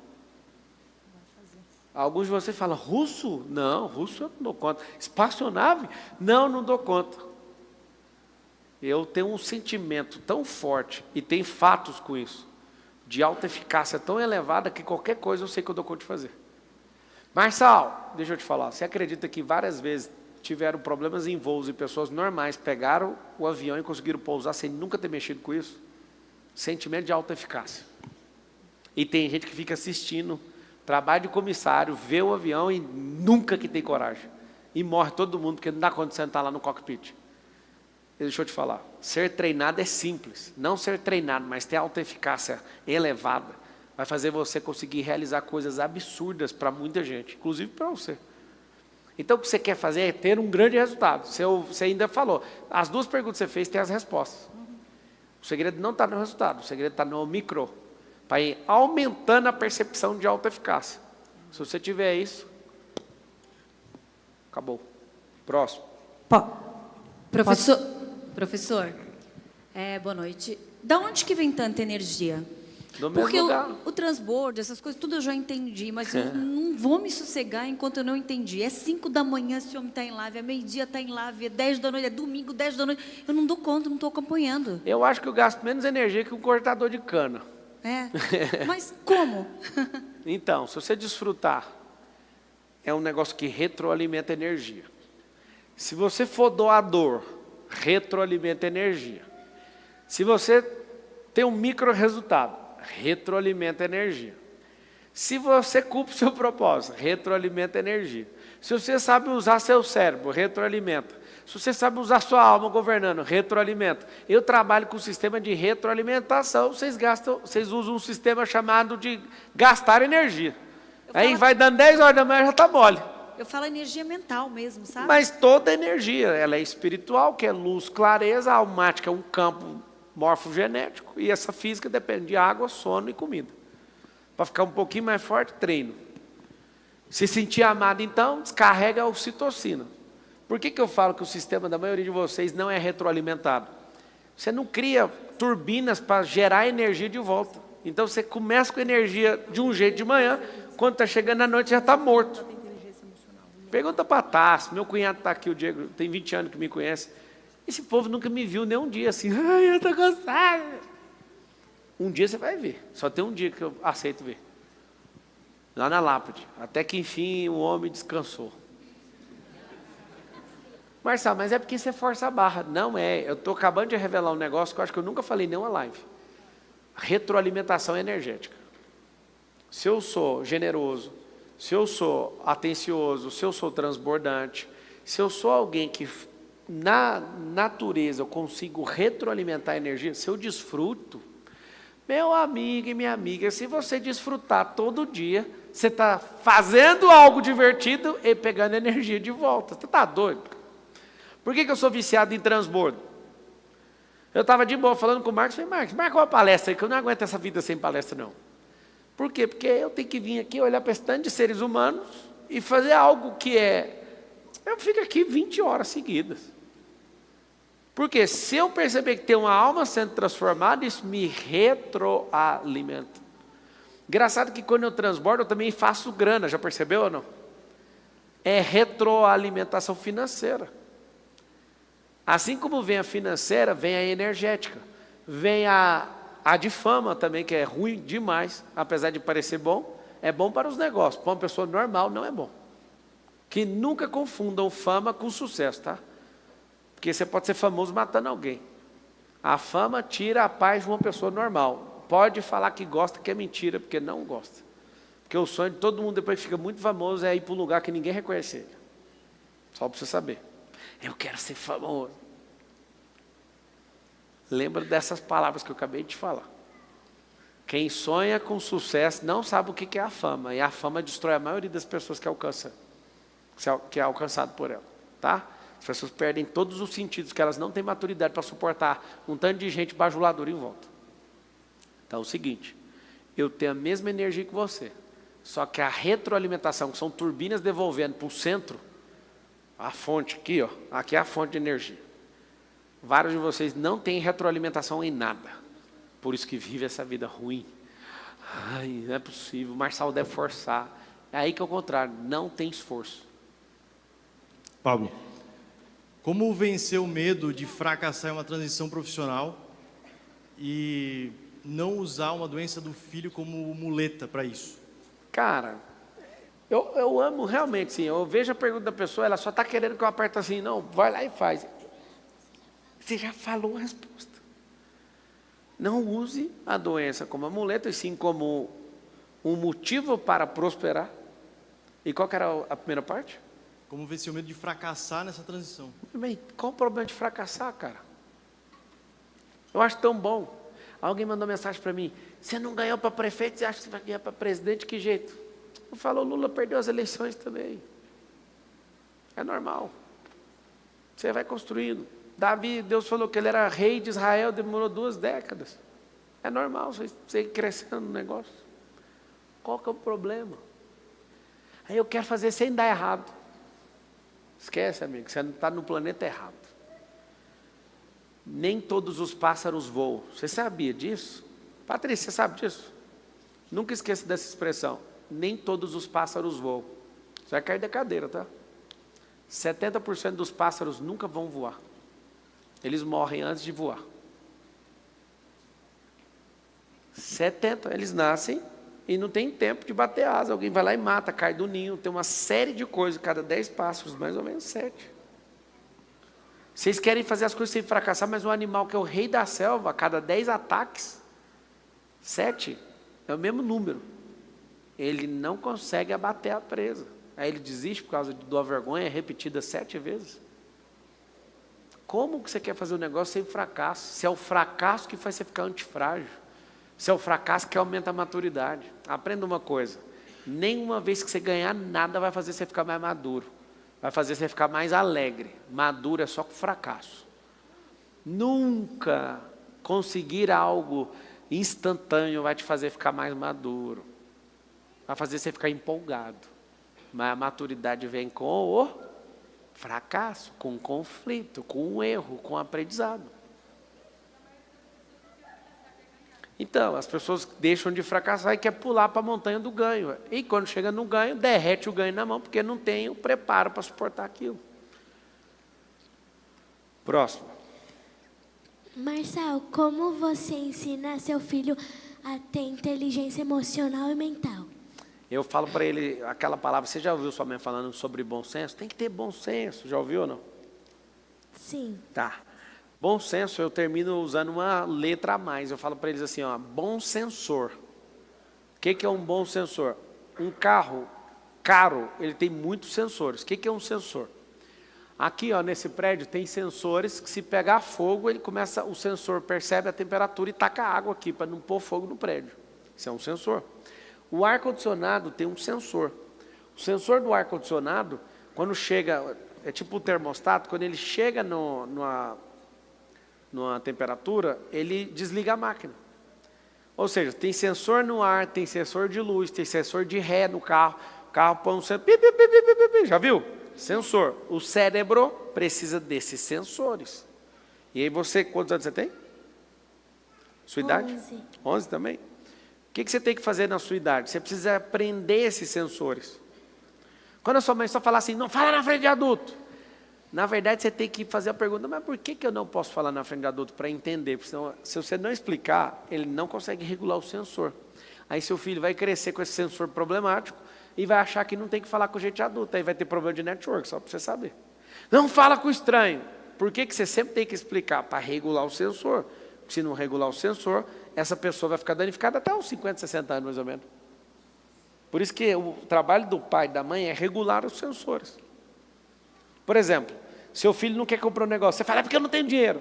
Alguns de vocês falam, russo? Não, russo eu não dou conta. Espaçonave? Não, não dou conta. Eu tenho um sentimento tão forte, e tem fatos com isso, de alta eficácia tão elevada, que qualquer coisa eu sei que eu dou conta de fazer. Marçal, deixa eu te falar, você acredita que várias vezes tiveram problemas em voos e pessoas normais pegaram o avião e conseguiram pousar sem nunca ter mexido com isso? Sentimento de alta eficácia. E tem gente que fica assistindo trabalho de comissário, vê o avião e nunca que tem coragem. E morre todo mundo porque não dá conta de sentar lá no cockpit. Deixa eu te falar, ser treinado é simples. Não ser treinado, mas ter alta eficácia elevada, vai fazer você conseguir realizar coisas absurdas para muita gente, inclusive para você. Então o que você quer fazer é ter um grande resultado. Você ainda falou, as duas perguntas que você fez têm as respostas. O segredo não está no resultado, o segredo está no micro, para ir aumentando a percepção de alta eficácia. Se você tiver isso, acabou. Próximo. Professor, boa noite. Da onde que vem tanta energia? Do mesmo Porque lugar. o transbordo, essas coisas, tudo eu já entendi, mas eu não vou me sossegar enquanto eu não entendi. É 5 da manhã, esse homem está em live, é meio-dia está em live, é 10 da noite, é domingo, 10 da noite. Eu não dou conta, não estou acompanhando. Eu acho que eu gasto menos energia que um cortador de cana. Mas como? Então, se você desfrutar, é um negócio que retroalimenta energia. Se você for doador, retroalimenta energia. Se você tem um micro resultado, retroalimenta energia. Se você cumpre o seu propósito, retroalimenta energia. Se você sabe usar seu cérebro, retroalimenta. Se você sabe usar sua alma governando, retroalimenta. Eu trabalho com um sistema de retroalimentação, vocês usam um sistema chamado de gastar energia. Aí vai dando 10 horas da manhã, já está mole. Eu falo energia mental mesmo, sabe? Mas toda energia, ela é espiritual, que é luz, clareza, a almática é um campo morfogenético, e essa física depende de água, sono e comida. Para ficar um pouquinho mais forte, treino. Se sentir amado, então, descarrega a ocitocina. Por que eu falo que o sistema da maioria de vocês não é retroalimentado? Você não cria turbinas para gerar energia de volta. Então você começa com energia de um jeito de manhã, quando está chegando à noite já está morto. Pergunta para Tassi, meu cunhado está aqui, o Diego, tem 20 anos que me conhece. Esse povo nunca me viu nem um dia assim, ai, eu estou cansado. Um dia você vai ver, só tem um dia que eu aceito ver. Lá na lápide, até que enfim o homem descansou. Marçal, mas é porque você força a barra. Não é, eu estou acabando de revelar um negócio que eu acho que eu nunca falei em nenhuma live. Retroalimentação energética. Se eu sou generoso, se eu sou atencioso, se eu sou transbordante, se eu sou alguém que na natureza eu consigo retroalimentar a energia, se eu desfruto, meu amigo e minha amiga, se você desfrutar todo dia, Você está fazendo algo divertido e pegando energia de volta. Você está doido? Por que eu sou viciado em transbordo? Eu estava de boa falando com o Marcos, falei, Marcos, marca uma palestra aí, que eu não aguento essa vida sem palestra, não. Por quê? Porque eu tenho que vir aqui, olhar para esse tanto de seres humanos e fazer algo que é... Eu fico aqui 20 horas seguidas. Porque se eu perceber que tem uma alma sendo transformada, isso me retroalimenta. Engraçado que quando eu transbordo, eu também faço grana, já percebeu ou não? É retroalimentação financeira. Assim como vem a financeira, vem a energética. Vem a de fama também, que é ruim demais, apesar de parecer bom. É bom para os negócios, para uma pessoa normal não é bom. Que nunca confundam fama com sucesso, tá? Porque você pode ser famoso matando alguém. A fama tira a paz de uma pessoa normal. Pode falar que gosta, que é mentira, porque não gosta. Porque o sonho de todo mundo, depois que fica muito famoso, é ir para um lugar que ninguém reconhece ele. Só para você saber. Eu quero ser famoso. Lembra dessas palavras que eu acabei de falar. Quem sonha com sucesso não sabe o que é a fama. E a fama destrói a maioria das pessoas que alcança, que é alcançado por ela. Tá? As pessoas perdem todos os sentidos, que elas não têm maturidade para suportar um tanto de gente bajuladora em volta. Então é o seguinte, eu tenho a mesma energia que você, só que a retroalimentação, que são turbinas devolvendo para o centro, a fonte aqui, ó, aqui é a fonte de energia. Vários de vocês não têm retroalimentação em nada, por isso que vive essa vida ruim. Ai, não é possível, o Marçal deve forçar. É aí que é o contrário, não tem esforço. Pablo, como vencer o medo de fracassar em uma transição profissional e não usar uma doença do filho como muleta para isso? Cara, eu amo realmente, sim. Eu vejo a pergunta da pessoa, ela só está querendo que eu aperte assim, não, vai lá e faz. Você já falou a resposta. Não use a doença como muleta, e sim como um motivo para prosperar. E qual que era a primeira parte? Como vencer o medo de fracassar nessa transição? Bem, qual o problema de fracassar, cara? Eu acho tão bom. Alguém mandou mensagem para mim, você não ganhou para prefeito, você acha que você vai ganhar para presidente? Que jeito? Eu falo, o Lula perdeu as eleições também. É normal. Você vai construindo. Davi, Deus falou que ele era rei de Israel, demorou 2 décadas. É normal você ir crescendo no negócio. Qual que é o problema? Aí eu quero fazer sem dar errado. Esquece, amigo, você não está no planeta errado. Nem todos os pássaros voam. Você sabia disso? Patrícia, você sabe disso? Nunca esqueça dessa expressão. Nem todos os pássaros voam. Você vai cair da cadeira, tá? 70% dos pássaros nunca vão voar. Eles morrem antes de voar. 70%, eles nascem e não tem tempo de bater asa. Alguém vai lá e mata, cai do ninho. Tem uma série de coisas, cada 10 pássaros, mais ou menos 7. Vocês querem fazer as coisas sem fracassar, mas um animal que é o rei da selva, a cada 10 ataques, 7 é o mesmo número. Ele não consegue abater a presa. Aí ele desiste por causa da vergonha repetida 7 vezes. Como que você quer fazer um negócio sem fracasso? Se é o fracasso que faz você ficar antifrágil. Se é o fracasso que aumenta a maturidade. Aprenda uma coisa. Nenhuma vez que você ganhar nada vai fazer você ficar mais maduro. Vai fazer você ficar mais alegre. Maduro é só com fracasso. Nunca conseguir algo instantâneo vai te fazer ficar mais maduro. Vai fazer você ficar empolgado. Mas a maturidade vem com o fracasso, com o conflito, com o erro, com o aprendizado. Então, as pessoas deixam de fracassar e querem pular para a montanha do ganho. E quando chega no ganho, derrete o ganho na mão, porque não tem o preparo para suportar aquilo. Próximo. Marçal, como você ensina seu filho a ter inteligência emocional e mental? Eu falo para ele aquela palavra, você já ouviu sua mãe falando sobre bom senso? Tem que ter bom senso, já ouviu ou não? Sim. Tá. Bom senso, eu termino usando uma letra a mais. Eu falo para eles assim, ó, bom sensor. O que é um bom sensor? Um carro caro, ele tem muitos sensores. O que é um sensor? Aqui, ó, nesse prédio, tem sensores que se pegar fogo, o sensor percebe a temperatura e taca água aqui, para não pôr fogo no prédio. Isso é um sensor. O ar-condicionado tem um sensor. O sensor do ar-condicionado, quando chega, é tipo o termostato, quando ele chega numa temperatura, ele desliga a máquina. Ou seja, tem sensor no ar, tem sensor de luz, tem sensor de ré no carro. O carro põe um sensor, já viu? Sensor. O cérebro precisa desses sensores. E aí você, quantos anos você tem? Sua idade? 11. 11 também? O que você tem que fazer na sua idade? Você precisa aprender esses sensores. Quando a sua mãe só falar assim, não fala na frente de adulto. Na verdade, você tem que fazer a pergunta, mas por que eu não posso falar na frente de adulto para entender? Porque senão, se você não explicar, ele não consegue regular o sensor. Aí seu filho vai crescer com esse sensor problemático e vai achar que não tem que falar com gente de adulto. Aí vai ter problema de network, só para você saber. Não fala com o estranho. Por que você sempre tem que explicar? Para regular o sensor. Se não regular o sensor, essa pessoa vai ficar danificada até uns 50, 60 anos mais ou menos. Por isso que o trabalho do pai e da mãe é regular os sensores. Por exemplo, seu filho não quer comprar um negócio, você fala, é porque eu não tenho dinheiro.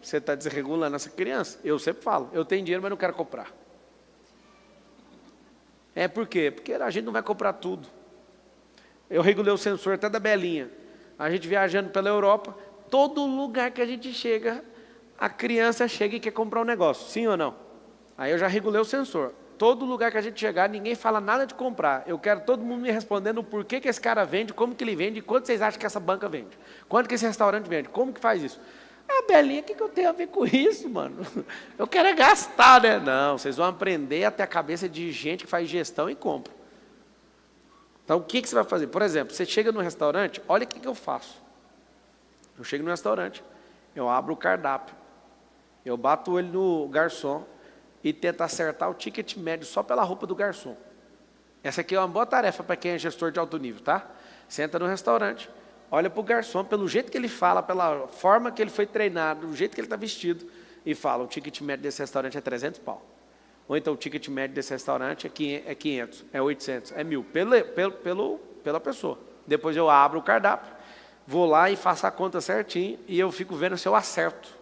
Você está desregulando essa criança. Eu sempre falo, eu tenho dinheiro, mas não quero comprar. É por quê? Porque a gente não vai comprar tudo. Eu regulei o sensor até da Belinha. A gente viajando pela Europa, todo lugar que a gente chega, a criança chega e quer comprar um negócio, sim ou não? Aí eu já regulei o sensor. Todo lugar que a gente chegar, ninguém fala nada de comprar. Eu quero todo mundo me respondendo o porquê que esse cara vende, como que ele vende, e quanto vocês acham que essa banca vende. Quanto que esse restaurante vende, como que faz isso? Ah, Belinha, o que eu tenho a ver com isso, mano? Eu quero é gastar, né? Não, vocês vão aprender até a cabeça de gente que faz gestão e compra. Então, o que você vai fazer? Por exemplo, você chega no restaurante, olha o que eu faço. Eu chego no restaurante, eu abro o cardápio, eu bato ele no garçom e tento acertar o ticket médio só pela roupa do garçom. Essa aqui é uma boa tarefa para quem é gestor de alto nível, tá? Senta no restaurante, olha para o garçom, pelo jeito que ele fala, pela forma que ele foi treinado, do jeito que ele está vestido, e fala, o ticket médio desse restaurante é 300 pau. Ou então o ticket médio desse restaurante é 500, é 800, é 1.000, pela pessoa. Depois eu abro o cardápio, vou lá e faço a conta certinho, e eu fico vendo se eu acerto.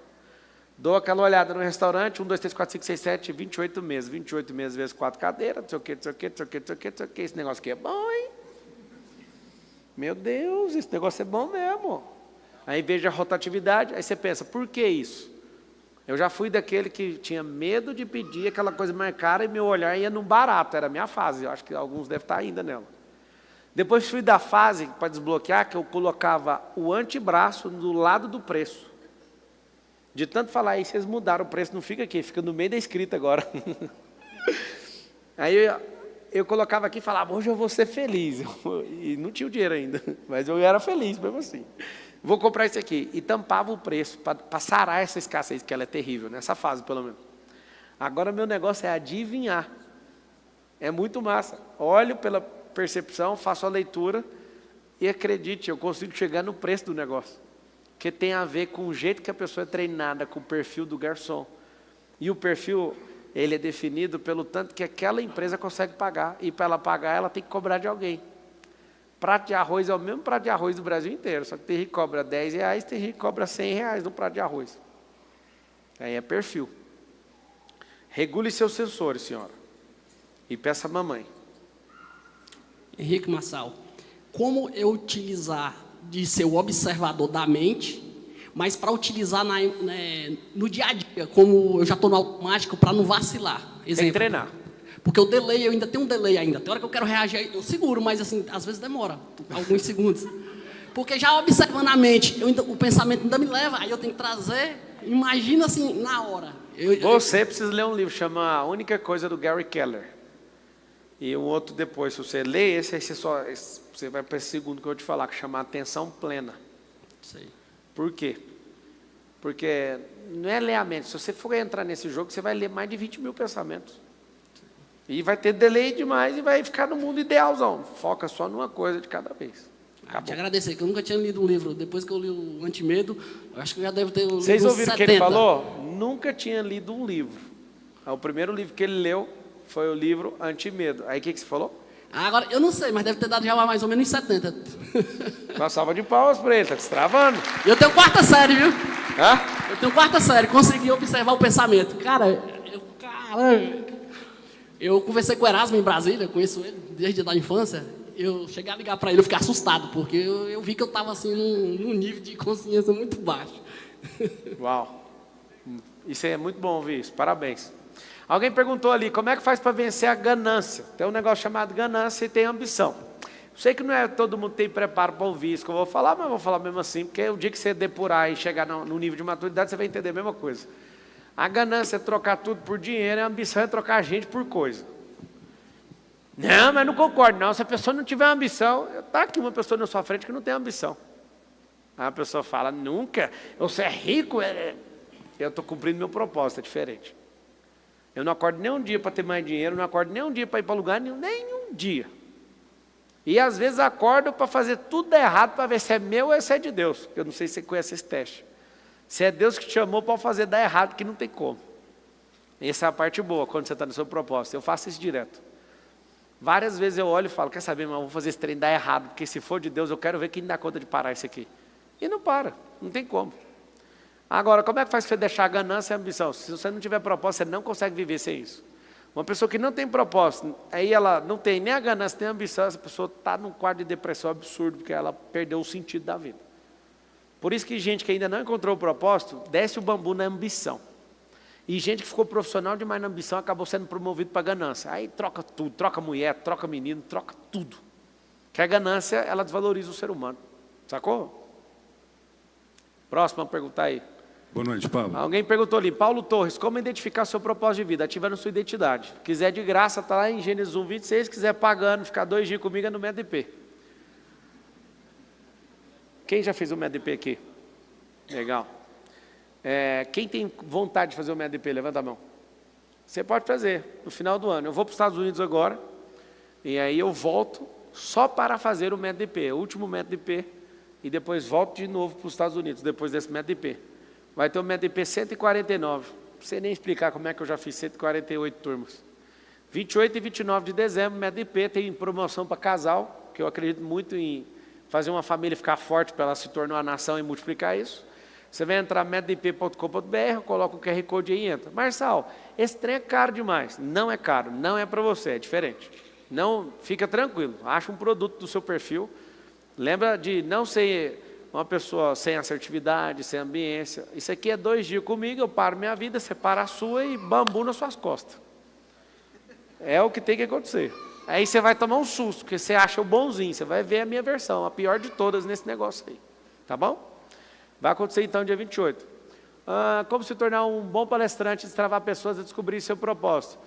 Dou aquela olhada no restaurante, 1, 2, 3, 4, 5, 6, 7, 28 meses. 28 meses vezes 4 cadeiras, não sei o que, não sei o que, não sei o que, não sei o que, não sei o que. Esse negócio aqui é bom, hein? Meu Deus, esse negócio é bom mesmo. Aí veja a rotatividade, aí você pensa, por que isso? Eu já fui daquele que tinha medo de pedir aquela coisa mais cara e meu olhar ia no barato, era a minha fase, eu acho que alguns devem estar ainda nela. Depois fui da fase, para desbloquear, que eu colocava o antebraço do lado do preço. De tanto falar aí, vocês mudaram o preço, não fica aqui, fica no meio da escrita agora. Aí eu colocava aqui e falava, hoje eu vou ser feliz. E não tinha o dinheiro ainda, mas eu era feliz mesmo assim. Vou comprar isso aqui. E tampava o preço, para sarar essa escassez, que ela é terrível, nessa fase pelo menos. Agora meu negócio é adivinhar. É muito massa. Olho pela percepção, faço a leitura e acredite, eu consigo chegar no preço do negócio. Que tem a ver com o jeito que a pessoa é treinada, com o perfil do garçom. E o perfil, ele é definido pelo tanto que aquela empresa consegue pagar. E para ela pagar, ela tem que cobrar de alguém. Prato de arroz é o mesmo prato de arroz do Brasil inteiro. Só que tem gente que cobra R$10, tem gente que cobra R$100 no prato de arroz. Aí é perfil. Regule seus sensores, senhora. E peça a mamãe. Henrique Massal, como eu utilizar de ser o observador da mente, mas para utilizar no dia a dia, como eu já estou no automático, para não vacilar. Exemplo, tem que treinar. Porque o delay, eu ainda tenho um delay ainda. Tem hora que eu quero reagir, eu seguro, mas assim, às vezes demora, alguns segundos. Porque já observando a mente, o pensamento ainda me leva, aí eu tenho que trazer, imagina assim, na hora. Você precisa ler um livro, chama A Única Coisa, do Gary Keller. E um outro depois, se você ler esse, aí você vai para esse segundo que eu vou te falar, que chama Atenção Plena. Sei. Por quê? Porque não é ler a mente. Se você for entrar nesse jogo, você vai ler mais de 20 mil pensamentos. E vai ter delay demais e vai ficar no mundo idealzão. Foca só numa coisa de cada vez. Te agradecer, que eu nunca tinha lido um livro. Depois que eu li o Antimedo, eu acho que eu já devo ter lido. Vocês ouviram o que ele falou? Nunca tinha lido um livro. O primeiro livro que ele leu foi o livro Antimedo. Aí o que você falou? Agora, eu não sei, mas deve ter dado já mais ou menos uns 70. Uma salva de palmas para ele, tá destravando. Eu tenho 4ª série, viu? Hã? Eu tenho 4ª série, consegui observar o pensamento. Cara, Eu conversei com o Erasmo em Brasília, conheço ele desde a infância. Eu cheguei a ligar para ele, eu fiquei assustado, porque eu vi que eu estava assim, num nível de consciência muito baixo. Uau, isso é muito bom ouvir isso, parabéns. Alguém perguntou ali, como é que faz para vencer a ganância? Tem um negócio chamado ganância e tem ambição. Sei que não é todo mundo tem preparo para ouvir isso que eu vou falar, mas eu vou falar mesmo assim, porque o dia que você depurar e chegar no nível de maturidade, você vai entender a mesma coisa. A ganância é trocar tudo por dinheiro, a ambição é trocar a gente por coisa. Não, mas não concordo não, se a pessoa não tiver ambição, está aqui uma pessoa na sua frente que não tem ambição. Aí a pessoa fala, nunca, você é rico, eu estou cumprindo meu propósito, é diferente. Eu não acordo nem um dia para ter mais dinheiro, não acordo nem um dia para ir para lugar nenhum, nenhum dia. E às vezes acordo para fazer tudo errado, para ver se é meu ou se é de Deus. Eu não sei se você conhece esse teste. Se é Deus que te chamou para fazer dar errado, que não tem como. Essa é a parte boa, quando você está no seu propósito. Eu faço isso direto. Várias vezes eu olho e falo, quer saber, mas eu vou fazer esse trem dar errado, porque se for de Deus, eu quero ver quem dá conta de parar isso aqui. E não para, não tem como. Agora, como é que faz para você deixar a ganância e a ambição? Se você não tiver propósito, você não consegue viver sem isso. Uma pessoa que não tem propósito, aí ela não tem nem a ganância, nem a ambição, essa pessoa está num quadro de depressão absurdo, porque ela perdeu o sentido da vida. Por isso que gente que ainda não encontrou o propósito, desce o bambu na ambição. E gente que ficou profissional demais na ambição, acabou sendo promovido para a ganância. Aí troca tudo, troca mulher, troca menino, troca tudo. Porque a ganância, ela desvaloriza o ser humano. Sacou? Próxima pergunta aí. Boa noite, Pablo. Alguém perguntou ali, Paulo Torres, como identificar seu propósito de vida? Ativando sua identidade. Quiser de graça, está lá em Gênesis 1:26. Quiser pagando, ficar 2 dias comigo é no MEDP. Quem já fez o MEDP aqui? Legal. Quem tem vontade de fazer o MEDP, levanta a mão. Você pode fazer no final do ano. Eu vou para os Estados Unidos agora, e aí eu volto só para fazer o MEDP, o último MEDP, e depois volto de novo para os Estados Unidos, depois desse MEDP. Vai ter o MEDP 149. Não sei nem explicar como é que eu já fiz 148 turmas. 28 e 29 de dezembro, MEDP tem promoção para casal, que eu acredito muito em fazer uma família ficar forte para ela se tornar uma nação e multiplicar isso. Você vai entrar no medp.com.br, coloca o QR Code aí e entra. Marçal, esse trem é caro demais. Não é caro, não é para você, é diferente. Não, fica tranquilo, acha um produto do seu perfil. Lembra de não ser uma pessoa sem assertividade, sem ambiência. Isso aqui é 2 dias comigo, eu paro minha vida, você para a sua e bambu nas suas costas. É o que tem que acontecer. Aí você vai tomar um susto, porque você acha o bonzinho, você vai ver a minha versão, a pior de todas nesse negócio aí. Tá bom? Vai acontecer então dia 28. Como se tornar um bom palestrante, destravar pessoas a descobrir seu propósito.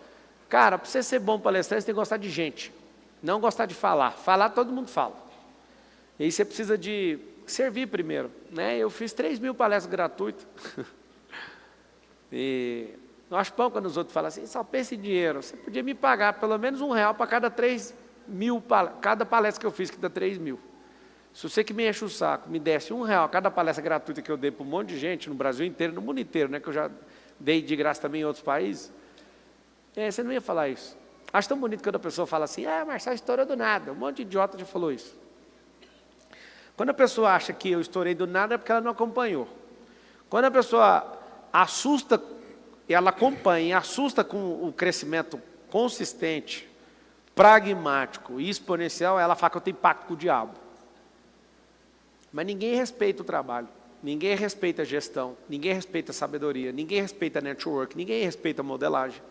Cara, para você ser bom palestrante, você tem que gostar de gente. Não gostar de falar. Falar, todo mundo fala. E aí você precisa de servir primeiro, né? Eu fiz 3.000 palestras gratuitas. E eu acho bom quando os outros falam assim, só pensa em dinheiro. Você podia me pagar pelo menos R$1 para cada 3.000, cada palestra que eu fiz, que dá 3.000. Se você que me enche o saco, me desse R$1 a cada palestra gratuita que eu dei para um monte de gente, no Brasil inteiro, no mundo inteiro, né? Que eu já dei de graça também em outros países, você não ia falar isso. Acho tão bonito quando a pessoa fala assim, Marcelo estourou do nada. Um monte de idiota já falou isso. Quando a pessoa acha que eu estourei do nada, é porque ela não acompanhou. Quando a pessoa assusta, ela acompanha e assusta com o crescimento consistente, pragmático e exponencial, ela fala que eu tenho pacto com o diabo. Mas ninguém respeita o trabalho, ninguém respeita a gestão, ninguém respeita a sabedoria, ninguém respeita a network, ninguém respeita a modelagem,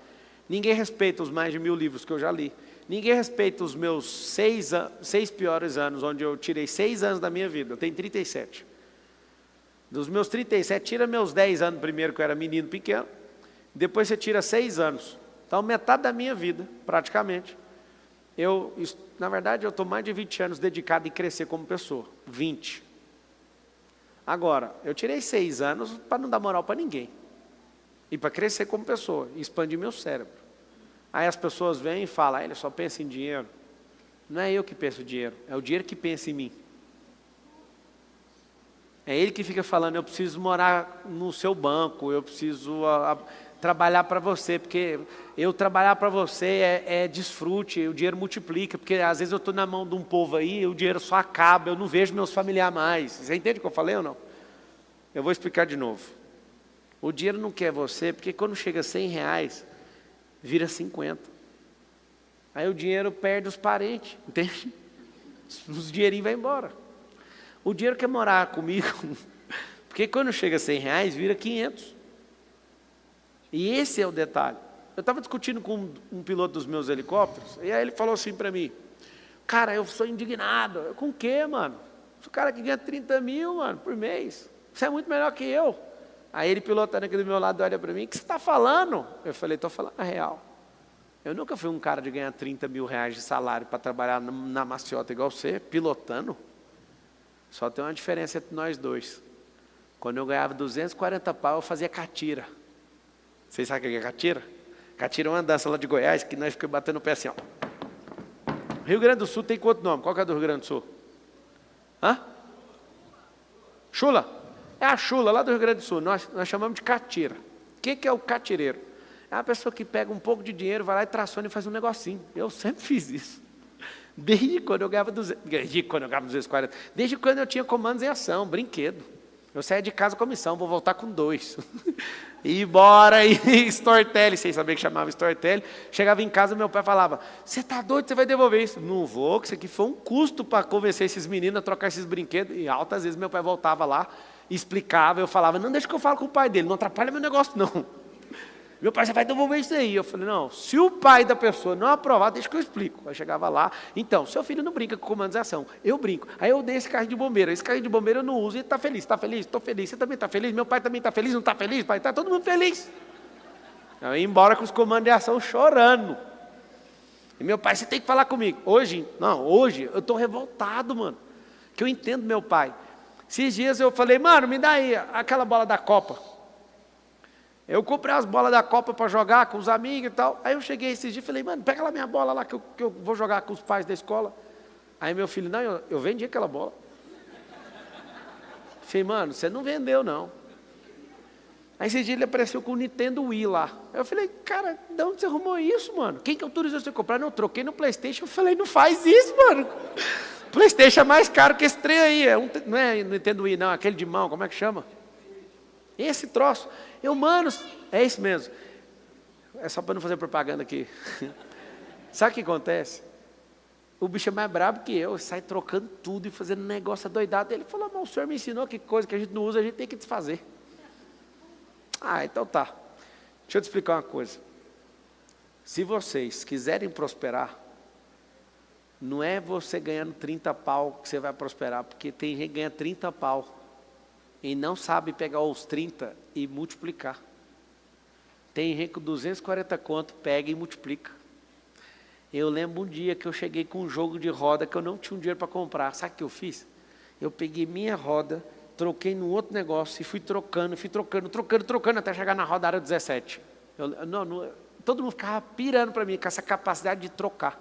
ninguém respeita os mais de 1.000 livros que eu já li. Ninguém respeita os meus 6 piores anos, onde eu tirei 6 anos da minha vida. Eu tenho 37. Dos meus 37, tira meus 10 anos primeiro, que eu era menino pequeno. Depois você tira 6 anos. Então, metade da minha vida, praticamente. Na verdade, eu estou mais de 20 anos dedicado em crescer como pessoa. 20. Agora, eu tirei 6 anos para não dar moral para ninguém. E para crescer como pessoa, e expandir meu cérebro. Aí as pessoas vêm e falam, ele só pensa em dinheiro. Não é eu que penso em dinheiro, é o dinheiro que pensa em mim. É ele que fica falando, eu preciso morar no seu banco, eu preciso trabalhar para você, porque eu trabalhar para você é desfrute, o dinheiro multiplica, porque às vezes eu estou na mão de um povo aí, o dinheiro só acaba, eu não vejo meus familiares mais. Você entende o que eu falei ou não? Eu vou explicar de novo. O dinheiro não quer você, porque quando chega R$100, vira 50. Aí o dinheiro perde os parentes, entende? Os dinheirinhos vão embora. O dinheiro quer morar comigo, porque quando chega a R$100, vira 500. E esse é o detalhe. Eu estava discutindo com um piloto dos meus helicópteros, e aí ele falou assim para mim, cara, eu sou indignado. Eu, com o quê, mano? O cara que ganha 30 mil, mano, por mês. Você é muito melhor que eu. Aí ele pilotando aqui do meu lado, olha para mim, o que você está falando? Eu falei, estou falando a real. Eu nunca fui um cara de ganhar 30 mil reais de salário para trabalhar na maciota igual você, pilotando. Só tem uma diferença entre nós dois. Quando eu ganhava 240 pau, eu fazia catira. Vocês sabem o que é catira? Catira é uma dança lá de Goiás, que nós ficamos batendo o pé assim, ó. Rio Grande do Sul tem quanto nome? Qual que é do Rio Grande do Sul? Hã? Chula? É a chula lá do Rio Grande do Sul. Nós chamamos de catira. O que é o catireiro? É uma pessoa que pega um pouco de dinheiro, vai lá e traciona e faz um negocinho. Eu sempre fiz isso. Desde quando eu ganhava 240. Desde quando eu tinha comandos em ação, brinquedo. Eu saía de casa com a missão, vou voltar com 2. E bora, e Stortelli, sem saber que chamava Stortelli. Chegava em casa, meu pai falava, você está doido, você vai devolver isso? Não vou, que isso aqui foi um custo para convencer esses meninos a trocar esses brinquedos. E altas vezes meu pai voltava lá, explicava, eu falava, não, deixa que eu falo com o pai dele, não atrapalha meu negócio não. Meu pai, você vai devolver isso aí. Eu falei, não, se o pai da pessoa não aprovar, deixa que eu explico. Aí chegava lá, então, seu filho não brinca com comandos de ação, eu brinco. Aí eu dei esse carro de bombeiro, esse carro de bombeiro eu não uso, ele está feliz, estou feliz, você também está feliz, meu pai também está feliz, não está feliz, pai, está todo mundo feliz. Eu ia embora com os comandos de ação chorando. E meu pai, você tem que falar comigo. Hoje eu estou revoltado, mano, que eu entendo meu pai. Esses dias eu falei, mano, me dá aí aquela bola da Copa. Eu comprei as bolas da Copa para jogar com os amigos e tal. Aí eu cheguei esses dias e falei, mano, pega lá minha bola lá que eu vou jogar com os pais da escola. Aí meu filho, não, eu vendi aquela bola. Falei, mano, você não vendeu não. Aí esse dia ele apareceu com o Nintendo Wii lá. Aí eu falei, cara, de onde você arrumou isso, mano? Quem que autorizou você a comprar? Não, eu troquei no PlayStation. Eu falei, não faz isso, mano. PlayStation é mais caro que esse trem aí. Não é Nintendo Wii não, aquele de mão, como é que chama? Esse troço. Mano, é isso mesmo. É só para não fazer propaganda aqui. Sabe o que acontece? O bicho é mais brabo que eu, sai trocando tudo e fazendo negócio adoidado. Ele falou, mas o senhor me ensinou que coisa que a gente não usa, a gente tem que desfazer. Ah, então tá. Deixa eu te explicar uma coisa. Se vocês quiserem prosperar, não é você ganhando 30 pau que você vai prosperar, porque tem gente que ganha 30 pau e não sabe pegar os 30 e multiplicar. Tem gente com 240 conto, pega e multiplica. Eu lembro um dia que eu cheguei com um jogo de roda que eu não tinha um dinheiro para comprar. Sabe o que eu fiz? Eu peguei minha roda, troquei num outro negócio e fui trocando, até chegar na roda área 17. Todo mundo ficava pirando para mim com essa capacidade de trocar.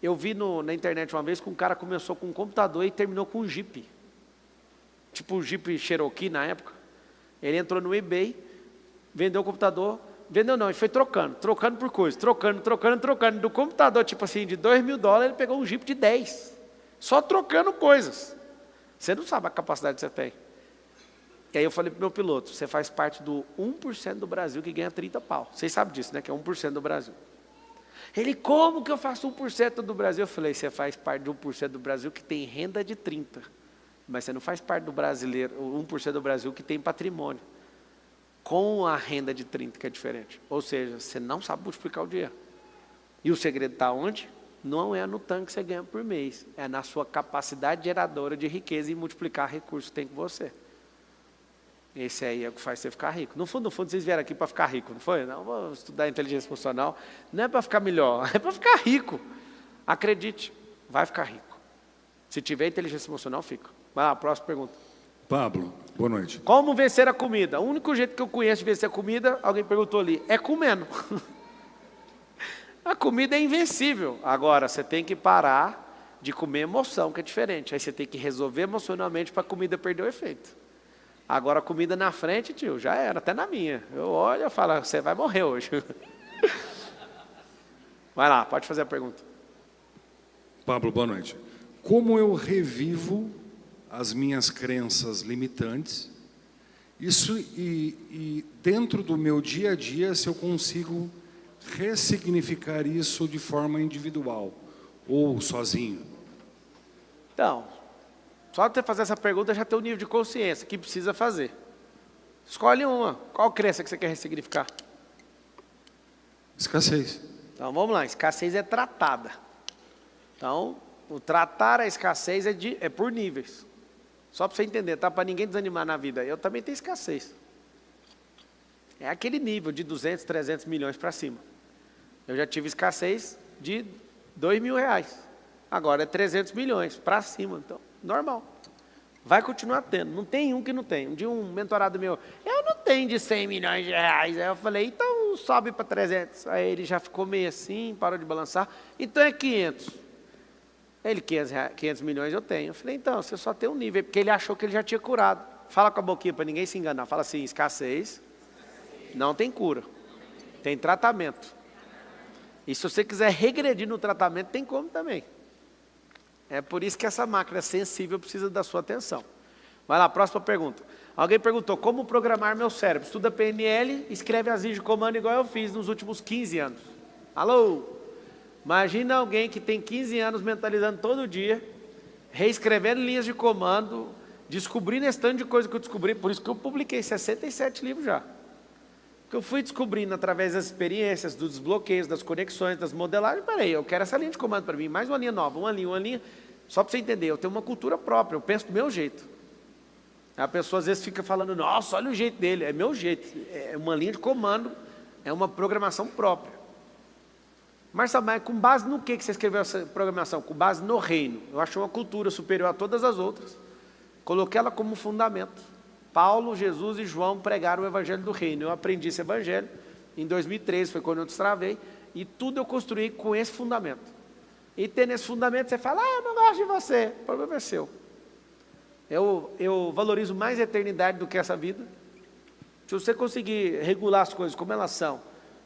Eu vi na internet uma vez que um cara começou com um computador e terminou com um Jeep. Tipo o Jeep Cherokee na época. Ele entrou no eBay, vendeu o computador, ele foi trocando por coisa, trocando. Do computador, tipo assim, de $2.000, ele pegou um Jeep de 10. Só trocando coisas. Você não sabe a capacidade que você tem. E aí eu falei pro meu piloto, você faz parte do 1% do Brasil que ganha 30 pau. Vocês sabem disso, né? Que é 1% do Brasil. Ele, como que eu faço 1% do Brasil? Eu falei, você faz parte do 1% do Brasil que tem renda de 30. Mas você não faz parte do brasileiro, o 1% do Brasil que tem patrimônio. Com a renda de 30, que é diferente. Ou seja, você não sabe multiplicar o dinheiro. E o segredo está onde? Não é no tanto que você ganha por mês. É na sua capacidade geradora de riqueza e multiplicar recursos que tem com você. Esse aí é o que faz você ficar rico. No fundo, vocês vieram aqui para ficar rico, não foi? Não, vou estudar inteligência emocional. Não é para ficar melhor, é para ficar rico. Acredite, vai ficar rico. Se tiver inteligência emocional, fica. Vai lá, próxima pergunta. Pablo, boa noite. Como vencer a comida? O único jeito que eu conheço de vencer a comida, alguém perguntou ali, é comendo. A comida é invencível. Agora, você tem que parar de comer emoção, que é diferente. Aí você tem que resolver emocionalmente para a comida perder o efeito. Agora, a comida na frente, tio, já era, até na minha. Eu olho e falo, você vai morrer hoje. Vai lá, pode fazer a pergunta. Pablo, boa noite. Como eu revivo as minhas crenças limitantes, isso e dentro do meu dia a dia, se eu consigo ressignificar isso de forma individual ou sozinho? Então, só de você fazer essa pergunta já tem um nível de consciência que precisa fazer. Escolhe uma. Qual crença que você quer ressignificar? Escassez. Então, vamos lá. Escassez é tratada. Então, o tratar a escassez é por níveis. Só para você entender, tá? Para ninguém desanimar na vida. Eu também tenho escassez. É aquele nível de 200, 300 milhões para cima. Eu já tive escassez de R$2.000. Agora é 300 milhões para cima. Então, normal. Vai continuar tendo. Não tem um que não tem. Um dia um mentorado meu, eu não tenho de 100 milhões de reais. Aí eu falei, então sobe para 300. Aí ele já ficou meio assim, parou de balançar. Então é 500. Ele, 500 milhões eu tenho. Eu falei, então, você só tem um nível. Porque ele achou que ele já tinha curado. Fala com a boquinha para ninguém se enganar. Fala assim, escassez não tem cura. Tem tratamento. E se você quiser regredir no tratamento, tem como também. É por isso que essa máquina sensível precisa da sua atenção. Vai lá, próxima pergunta. Alguém perguntou, como programar meu cérebro? Estuda PNL, escreve as linhas de comando igual eu fiz nos últimos 15 anos. Alô? Imagina alguém que tem 15 anos mentalizando todo dia, reescrevendo linhas de comando, descobrindo esse tanto de coisa que eu descobri. Por isso que eu publiquei 67 livros já. Que eu fui descobrindo através das experiências, dos desbloqueios, das conexões, das modelagens. Peraí, eu quero essa linha de comando para mim, mais uma linha nova, uma linha. Só para você entender, eu tenho uma cultura própria, eu penso do meu jeito. A pessoa às vezes fica falando, nossa, olha o jeito dele, é meu jeito. É uma linha de comando, é uma programação própria. Marcelo, mas com base no que você escreveu essa programação? Com base no reino. Eu achei uma cultura superior a todas as outras. Coloquei ela como fundamento. Paulo, Jesus e João pregaram o evangelho do reino. Eu aprendi esse evangelho em 2013, foi quando eu destravei, e tudo eu construí com esse fundamento. E tendo esse fundamento, você fala, eu não gosto de você, o problema é seu. Eu valorizo mais a eternidade do que essa vida. Se você conseguir regular as coisas como elas são,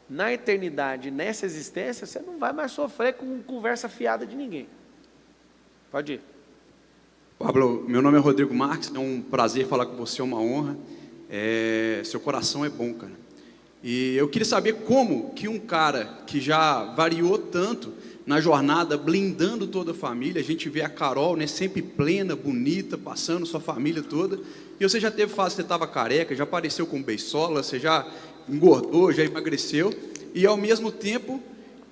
na eternidade, nessa existência, você não vai mais sofrer com conversa fiada de ninguém. Pode ir. Pablo, meu nome é Rodrigo Marques, é um prazer falar com você, é uma honra. Seu coração é bom, cara. E eu queria saber como que um cara que já variou tanto na jornada, blindando toda a família, a gente vê a Carol, né, sempre plena, bonita, passando sua família toda, e você já teve fase, você estava careca, já apareceu com beisola, você já engordou, já emagreceu, e ao mesmo tempo,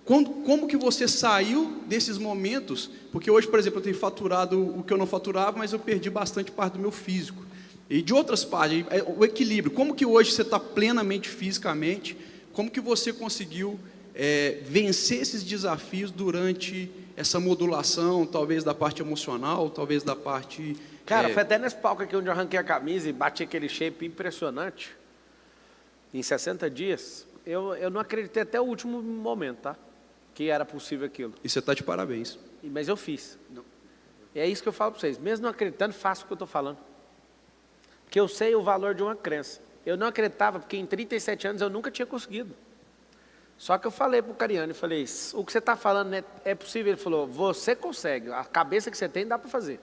como que você saiu desses momentos? Porque hoje, por exemplo, eu tenho faturado o que eu não faturava, mas eu perdi bastante parte do meu físico. E de outras partes, o equilíbrio. Como que hoje você está plenamente fisicamente? Como que você conseguiu vencer esses desafios durante essa modulação, talvez da parte emocional, talvez da parte... Cara, foi até nesse palco aqui onde eu arranquei a camisa e bati aquele shape impressionante. Em 60 dias, eu não acreditei até o último momento, tá? Que era possível aquilo. E você está de parabéns. Mas eu fiz. E é isso que eu falo para vocês. Mesmo não acreditando, faço o que eu estou falando. Porque eu sei o valor de uma crença. Eu não acreditava, porque em 37 anos eu nunca tinha conseguido. Só que eu falei para o Cariano, falei, o que você está falando é possível? Ele falou, você consegue, a cabeça que você tem dá para fazer.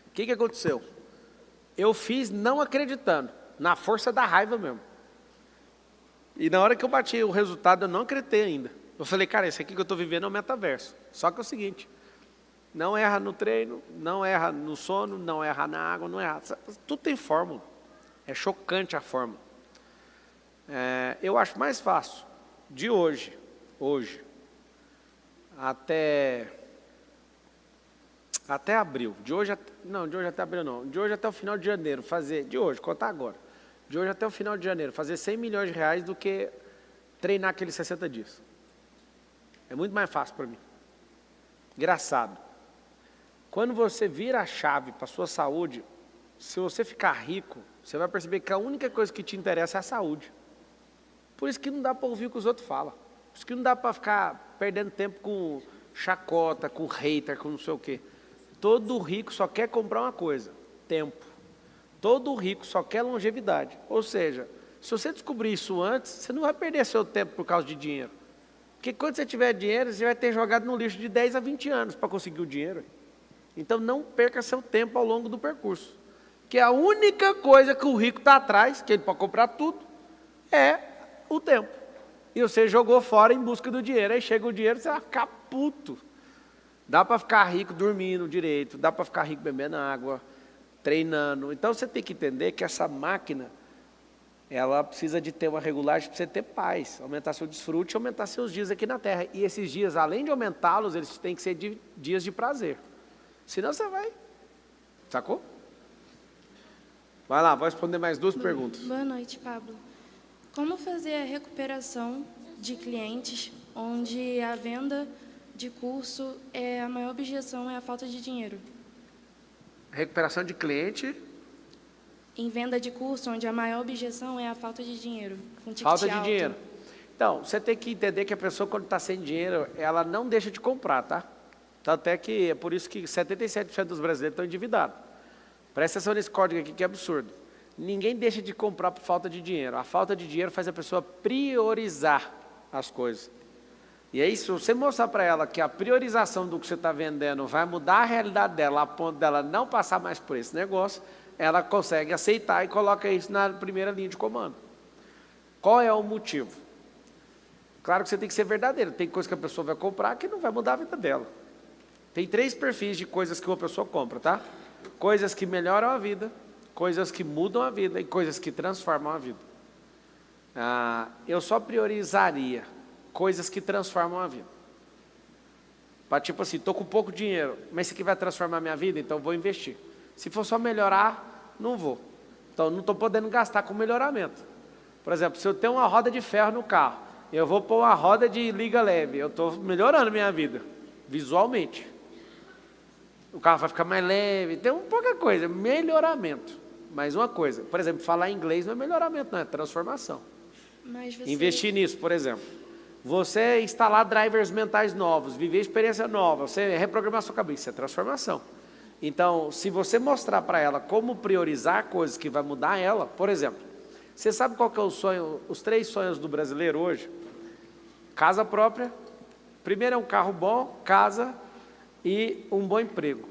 O que aconteceu? Eu fiz não acreditando, na força da raiva mesmo. E na hora que eu bati o resultado, eu não acreditei ainda. Eu falei, cara, esse aqui que eu estou vivendo é o metaverso. Só que é o seguinte, não erra no treino, não erra no sono, não erra na água, não erra. Tudo tem fórmula. É chocante a fórmula. Eu acho mais fácil, de hoje, até abril, de hoje até abril não, de hoje até o final de janeiro, contar agora, de hoje até o final de janeiro, fazer 100 milhões de reais do que treinar aqueles 60 dias. É muito mais fácil para mim. Engraçado. Quando você vira a chave para a sua saúde, se você ficar rico, você vai perceber que a única coisa que te interessa é a saúde. Por isso que não dá para ouvir o que os outros falam. Por isso que não dá para ficar perdendo tempo com chacota, com hater, com não sei o quê. Todo rico só quer comprar uma coisa, tempo. Todo rico só quer longevidade. Ou seja, se você descobrir isso antes, você não vai perder seu tempo por causa de dinheiro. Porque quando você tiver dinheiro, você vai ter jogado no lixo de 10 a 20 anos para conseguir o dinheiro. Então não perca seu tempo ao longo do percurso. Que a única coisa que o rico está atrás, que ele pode comprar tudo, é o tempo. e você jogou fora em busca do dinheiro. Aí chega o dinheiro, você vai ficar puto. Dá para ficar rico dormindo direito, dá para ficar rico bebendo água, treinando. Então você tem que entender que essa máquina, ela precisa de ter uma regulagem para você ter paz, aumentar seu desfrute e aumentar seus dias aqui na Terra. E esses dias, além de aumentá-los, eles têm que ser dias de prazer. Senão você vai. Sacou? Vai lá, vou responder mais 2 perguntas. Boa noite, Pablo. Como fazer a recuperação de clientes onde a venda de curso, a maior objeção é a falta de dinheiro? Recuperação de cliente. Em venda de curso, onde a maior objeção é a falta de dinheiro. Com ticket Falta de alto. dinheiro. Então, você tem que entender que a pessoa, quando está sem dinheiro, ela não deixa de comprar, tá? Tanto é que é por isso que 77% dos brasileiros estão endividados. Presta atenção nesse código aqui que é absurdo. Ninguém deixa de comprar por falta de dinheiro. A falta de dinheiro faz a pessoa priorizar as coisas. E aí, se você mostrar para ela que a priorização do que você está vendendo vai mudar a realidade dela, a ponto dela não passar mais por esse negócio, ela consegue aceitar e coloca isso na primeira linha de comando. Qual é o motivo? Claro que você tem que ser verdadeiro. Tem coisa que a pessoa vai comprar que não vai mudar a vida dela. Tem 3 perfis de coisas que uma pessoa compra, tá? Coisas que melhoram a vida, coisas que mudam a vida e coisas que transformam a vida. Eu só priorizaria coisas que transformam a vida. Para tipo assim, estou com pouco dinheiro, mas isso aqui vai transformar a minha vida, então vou investir. Se for só melhorar, não vou. Então não estou podendo gastar com melhoramento. Por exemplo, se eu tenho uma roda de ferro no carro, eu vou pôr uma roda de liga leve, eu estou melhorando a minha vida, visualmente. O carro vai ficar mais leve, tem pouca coisa, melhoramento. Mas uma coisa, por exemplo, falar inglês não é melhoramento, não, é transformação. Mas você... Investir nisso, por exemplo. Você instalar drivers mentais novos, viver experiência nova, você reprogramar sua cabeça, isso é transformação. Então, se você mostrar para ela como priorizar coisas que vai mudar ela, por exemplo, você sabe qual que é o sonho, os 3 sonhos do brasileiro hoje? Casa própria, primeiro é um carro bom, casa e um bom emprego.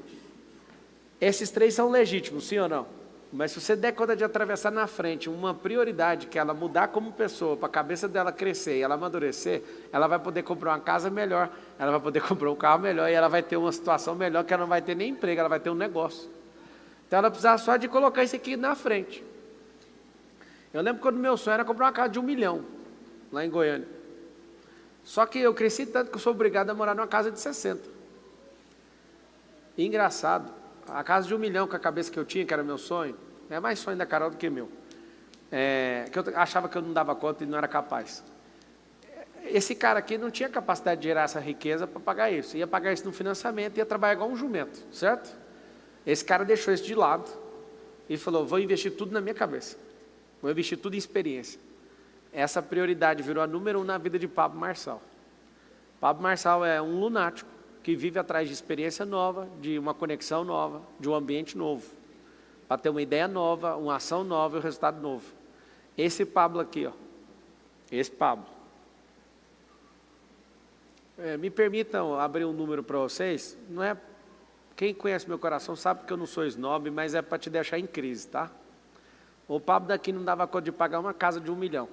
Esses 3 são legítimos, sim ou não? Mas se você der conta de atravessar na frente uma prioridade, que ela mudar como pessoa, para a cabeça dela crescer e ela amadurecer, ela vai poder comprar uma casa melhor, ela vai poder comprar um carro melhor e ela vai ter uma situação melhor, que ela não vai ter nem emprego, ela vai ter um negócio. Então ela precisa só de colocar isso aqui na frente. Eu lembro quando meu sonho era comprar uma casa de 1 milhão, lá em Goiânia. Só que eu cresci tanto que eu sou obrigado a morar numa casa de 60. E engraçado, a casa de 1 milhão com a cabeça que eu tinha, que era meu sonho, é mais sonho da Carol do que meu. Que eu achava que eu não dava conta e não era capaz. Esse cara aqui não tinha capacidade de gerar essa riqueza para pagar isso. Ia pagar isso no financiamento, ia trabalhar igual um jumento, certo? Esse cara deixou isso de lado e falou, vou investir tudo na minha cabeça. Vou investir tudo em experiência. Essa prioridade virou a número 1 na vida de Pablo Marçal. Pablo Marçal é um lunático que vive atrás de experiência nova, de uma conexão nova, de um ambiente novo, para ter uma ideia nova, uma ação nova e um resultado novo. Esse Pablo aqui, ó, esse Pablo. Me permitam abrir um número para vocês, não é, quem conhece meu coração sabe que eu não sou snob, mas é para te deixar em crise, tá? O Pablo daqui não dava conta de pagar uma casa de 1 milhão.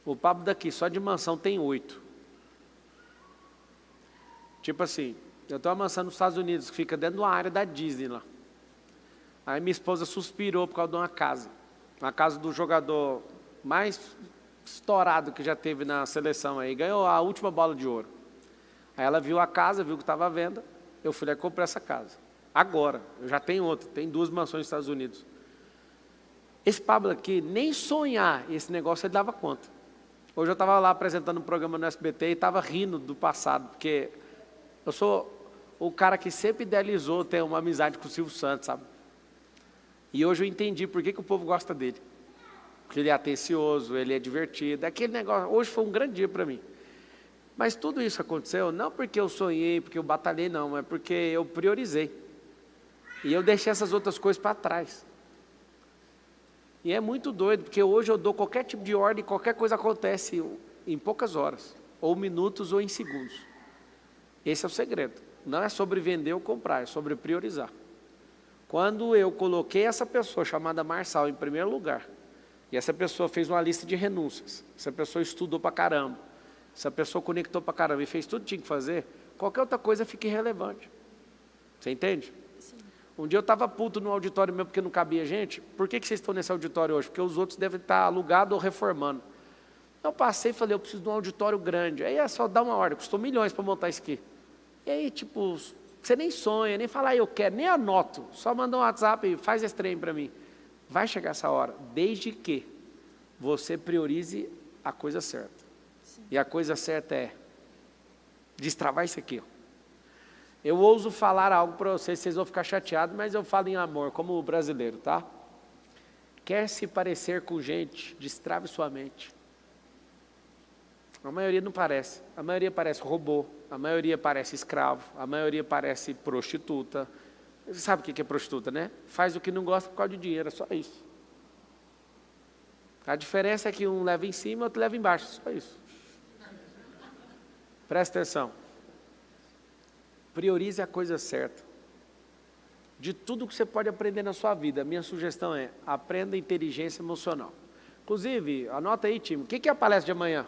O Pablo daqui, só de mansão, tem 8. Tipo assim, eu tenho uma mansão nos Estados Unidos que fica dentro de uma área da Disney lá. Aí minha esposa suspirou por causa de uma casa. Uma casa do jogador mais estourado que já teve na seleção aí. Ganhou a última bola de ouro. Aí ela viu a casa, viu que estava à venda. Eu fui lá e comprei essa casa. Agora, eu já tenho outra, tem 2 mansões nos Estados Unidos. Esse Pablo aqui, nem sonhar esse negócio ele dava conta. Hoje eu estava lá apresentando um programa no SBT e estava rindo do passado, porque eu sou o cara que sempre idealizou ter uma amizade com o Silvio Santos, sabe? E hoje eu entendi por que o povo gosta dele. Porque ele é atencioso, ele é divertido. Aquele negócio, hoje foi um grande dia para mim. Mas tudo isso aconteceu não porque eu sonhei, porque eu batalhei, não. É porque eu priorizei. E eu deixei essas outras coisas para trás. E é muito doido, porque hoje eu dou qualquer tipo de ordem, qualquer coisa acontece em poucas horas. Ou minutos ou em segundos. Esse é o segredo. Não é sobre vender ou comprar, é sobre priorizar. Quando eu coloquei essa pessoa chamada Marçal em primeiro lugar, E essa pessoa fez uma lista de renúncias. Essa pessoa estudou pra caramba. Essa pessoa conectou pra caramba e fez tudo que tinha que fazer. Qualquer outra coisa fica irrelevante. Você entende? Sim. Um dia eu estava puto no auditório mesmo porque não cabia gente. Por que vocês estão nesse auditório hoje? Porque os outros devem estar alugados ou reformando. Eu passei e falei, eu preciso de um auditório grande. Aí é só dar uma ordem, custou milhões para montar isso aqui. E aí, tipo, você nem sonha, nem fala, eu quero, nem anoto. Só manda um WhatsApp e faz esse trem para mim. Vai chegar essa hora, desde que você priorize a coisa certa. Sim. E a coisa certa é destravar isso aqui. Eu ouso falar algo para vocês vão ficar chateados, mas eu falo em amor, como brasileiro, tá? Quer se parecer com gente, destrave sua mente. A maioria não parece. A maioria parece robô, a maioria parece escravo, a maioria parece prostituta. Você sabe o que é prostituta, né? Faz o que não gosta por causa de dinheiro, é só isso. A diferença é que um leva em cima e outro leva embaixo, só isso. Presta atenção. Priorize a coisa certa. De tudo que você pode aprender na sua vida, a minha sugestão é, aprenda inteligência emocional. Inclusive, anota aí, time, o que é a palestra de amanhã?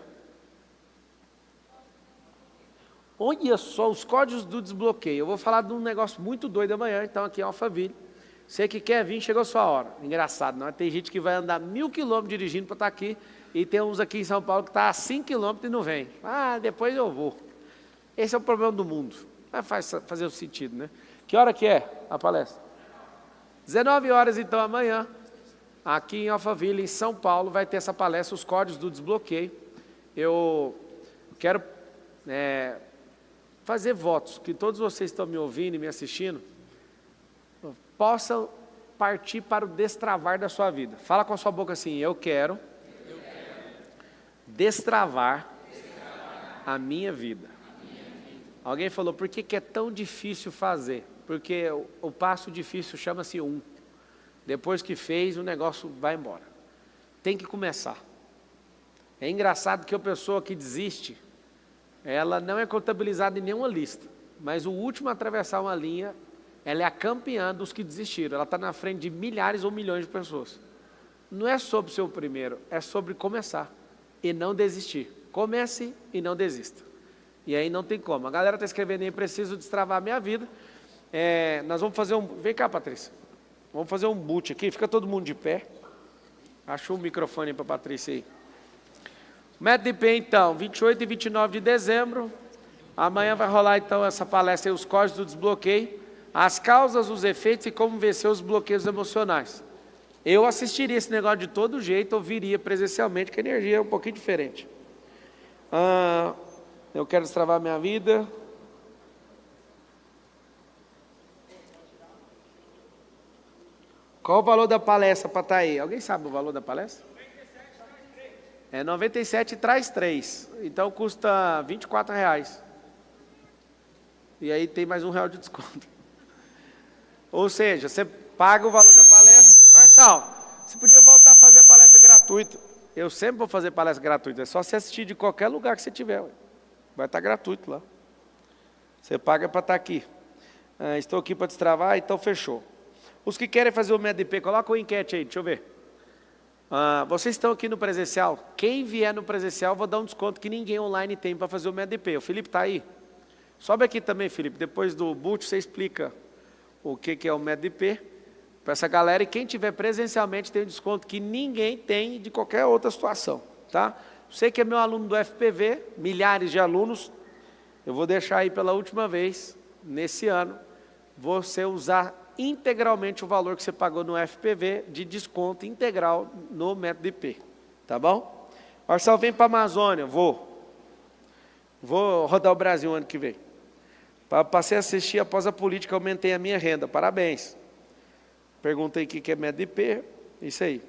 Olha só, os códigos do desbloqueio. Eu vou falar de um negócio muito doido amanhã, então aqui em Alphaville. Você que quer vir, chegou a sua hora. Engraçado, não é? Tem gente que vai andar 1000 quilômetros dirigindo para estar aqui, e tem uns aqui em São Paulo que está a 5 quilômetros e não vem. Ah, depois eu vou. Esse é o problema do mundo. Vai fazer o sentido, né? Que hora que é a palestra? 19 horas, então, amanhã, aqui em Alphaville, em São Paulo, vai ter essa palestra, os códigos do desbloqueio. Eu quero fazer votos, que todos vocês estão me ouvindo e me assistindo, possam partir para o destravar da sua vida. Fala com a sua boca assim, eu quero destravar a minha vida. Alguém falou, por que é tão difícil fazer? Porque o passo difícil chama-se 1. Depois que fez, o negócio vai embora. Tem que começar. É engraçado que a pessoa que desiste, ela não é contabilizada em nenhuma lista, mas o último a atravessar uma linha, ela é a campeã dos que desistiram. Ela está na frente de milhares ou milhões de pessoas. Não é sobre ser o primeiro, é sobre começar e não desistir. Comece e não desista. E aí não tem como. A galera está escrevendo aí, preciso destravar a minha vida. Nós vamos fazer um... Vem cá, Patrícia. Vamos fazer um boot aqui, fica todo mundo de pé. Achou um microfone para a Patrícia aí. Método IP, então, 28 e 29 de dezembro. Amanhã vai rolar, então, essa palestra aí, os códigos do desbloqueio, as causas, os efeitos e como vencer os bloqueios emocionais. Eu assistiria esse negócio de todo jeito, ouviria presencialmente, que a energia é um pouquinho diferente. Eu quero destravar minha vida. Qual o valor da palestra para estar aí? Alguém sabe o valor da palestra? 97 traz 3. Então custa R$24. E aí tem mais R$1 de desconto. Ou seja, você paga o valor da palestra. Marçal, você podia voltar a fazer a palestra gratuita. Eu sempre vou fazer palestra gratuita. É só você assistir de qualquer lugar que você tiver. Vai estar gratuito lá. Você paga para estar aqui. Estou aqui para destravar, então fechou. Os que querem fazer o MEDP, coloca o enquete aí, deixa eu ver. Vocês estão aqui no presencial? Quem vier no presencial, vou dar um desconto que ninguém online tem para fazer o MEDP. O Felipe está aí? Sobe aqui também, Felipe. Depois do boot, você explica o que é o MEDP para essa galera. E quem tiver presencialmente tem um desconto que ninguém tem de qualquer outra situação. Tá? Você que é meu aluno do FPV, milhares de alunos, eu vou deixar aí pela última vez, nesse ano, você usar integralmente o valor que você pagou no FPV de desconto integral no método IP. Tá bom? Marcelo, vem para a Amazônia. Vou rodar o Brasil ano que vem. Passei a assistir após a política, aumentei a minha renda. Parabéns. Perguntei o que é método IP. Isso aí.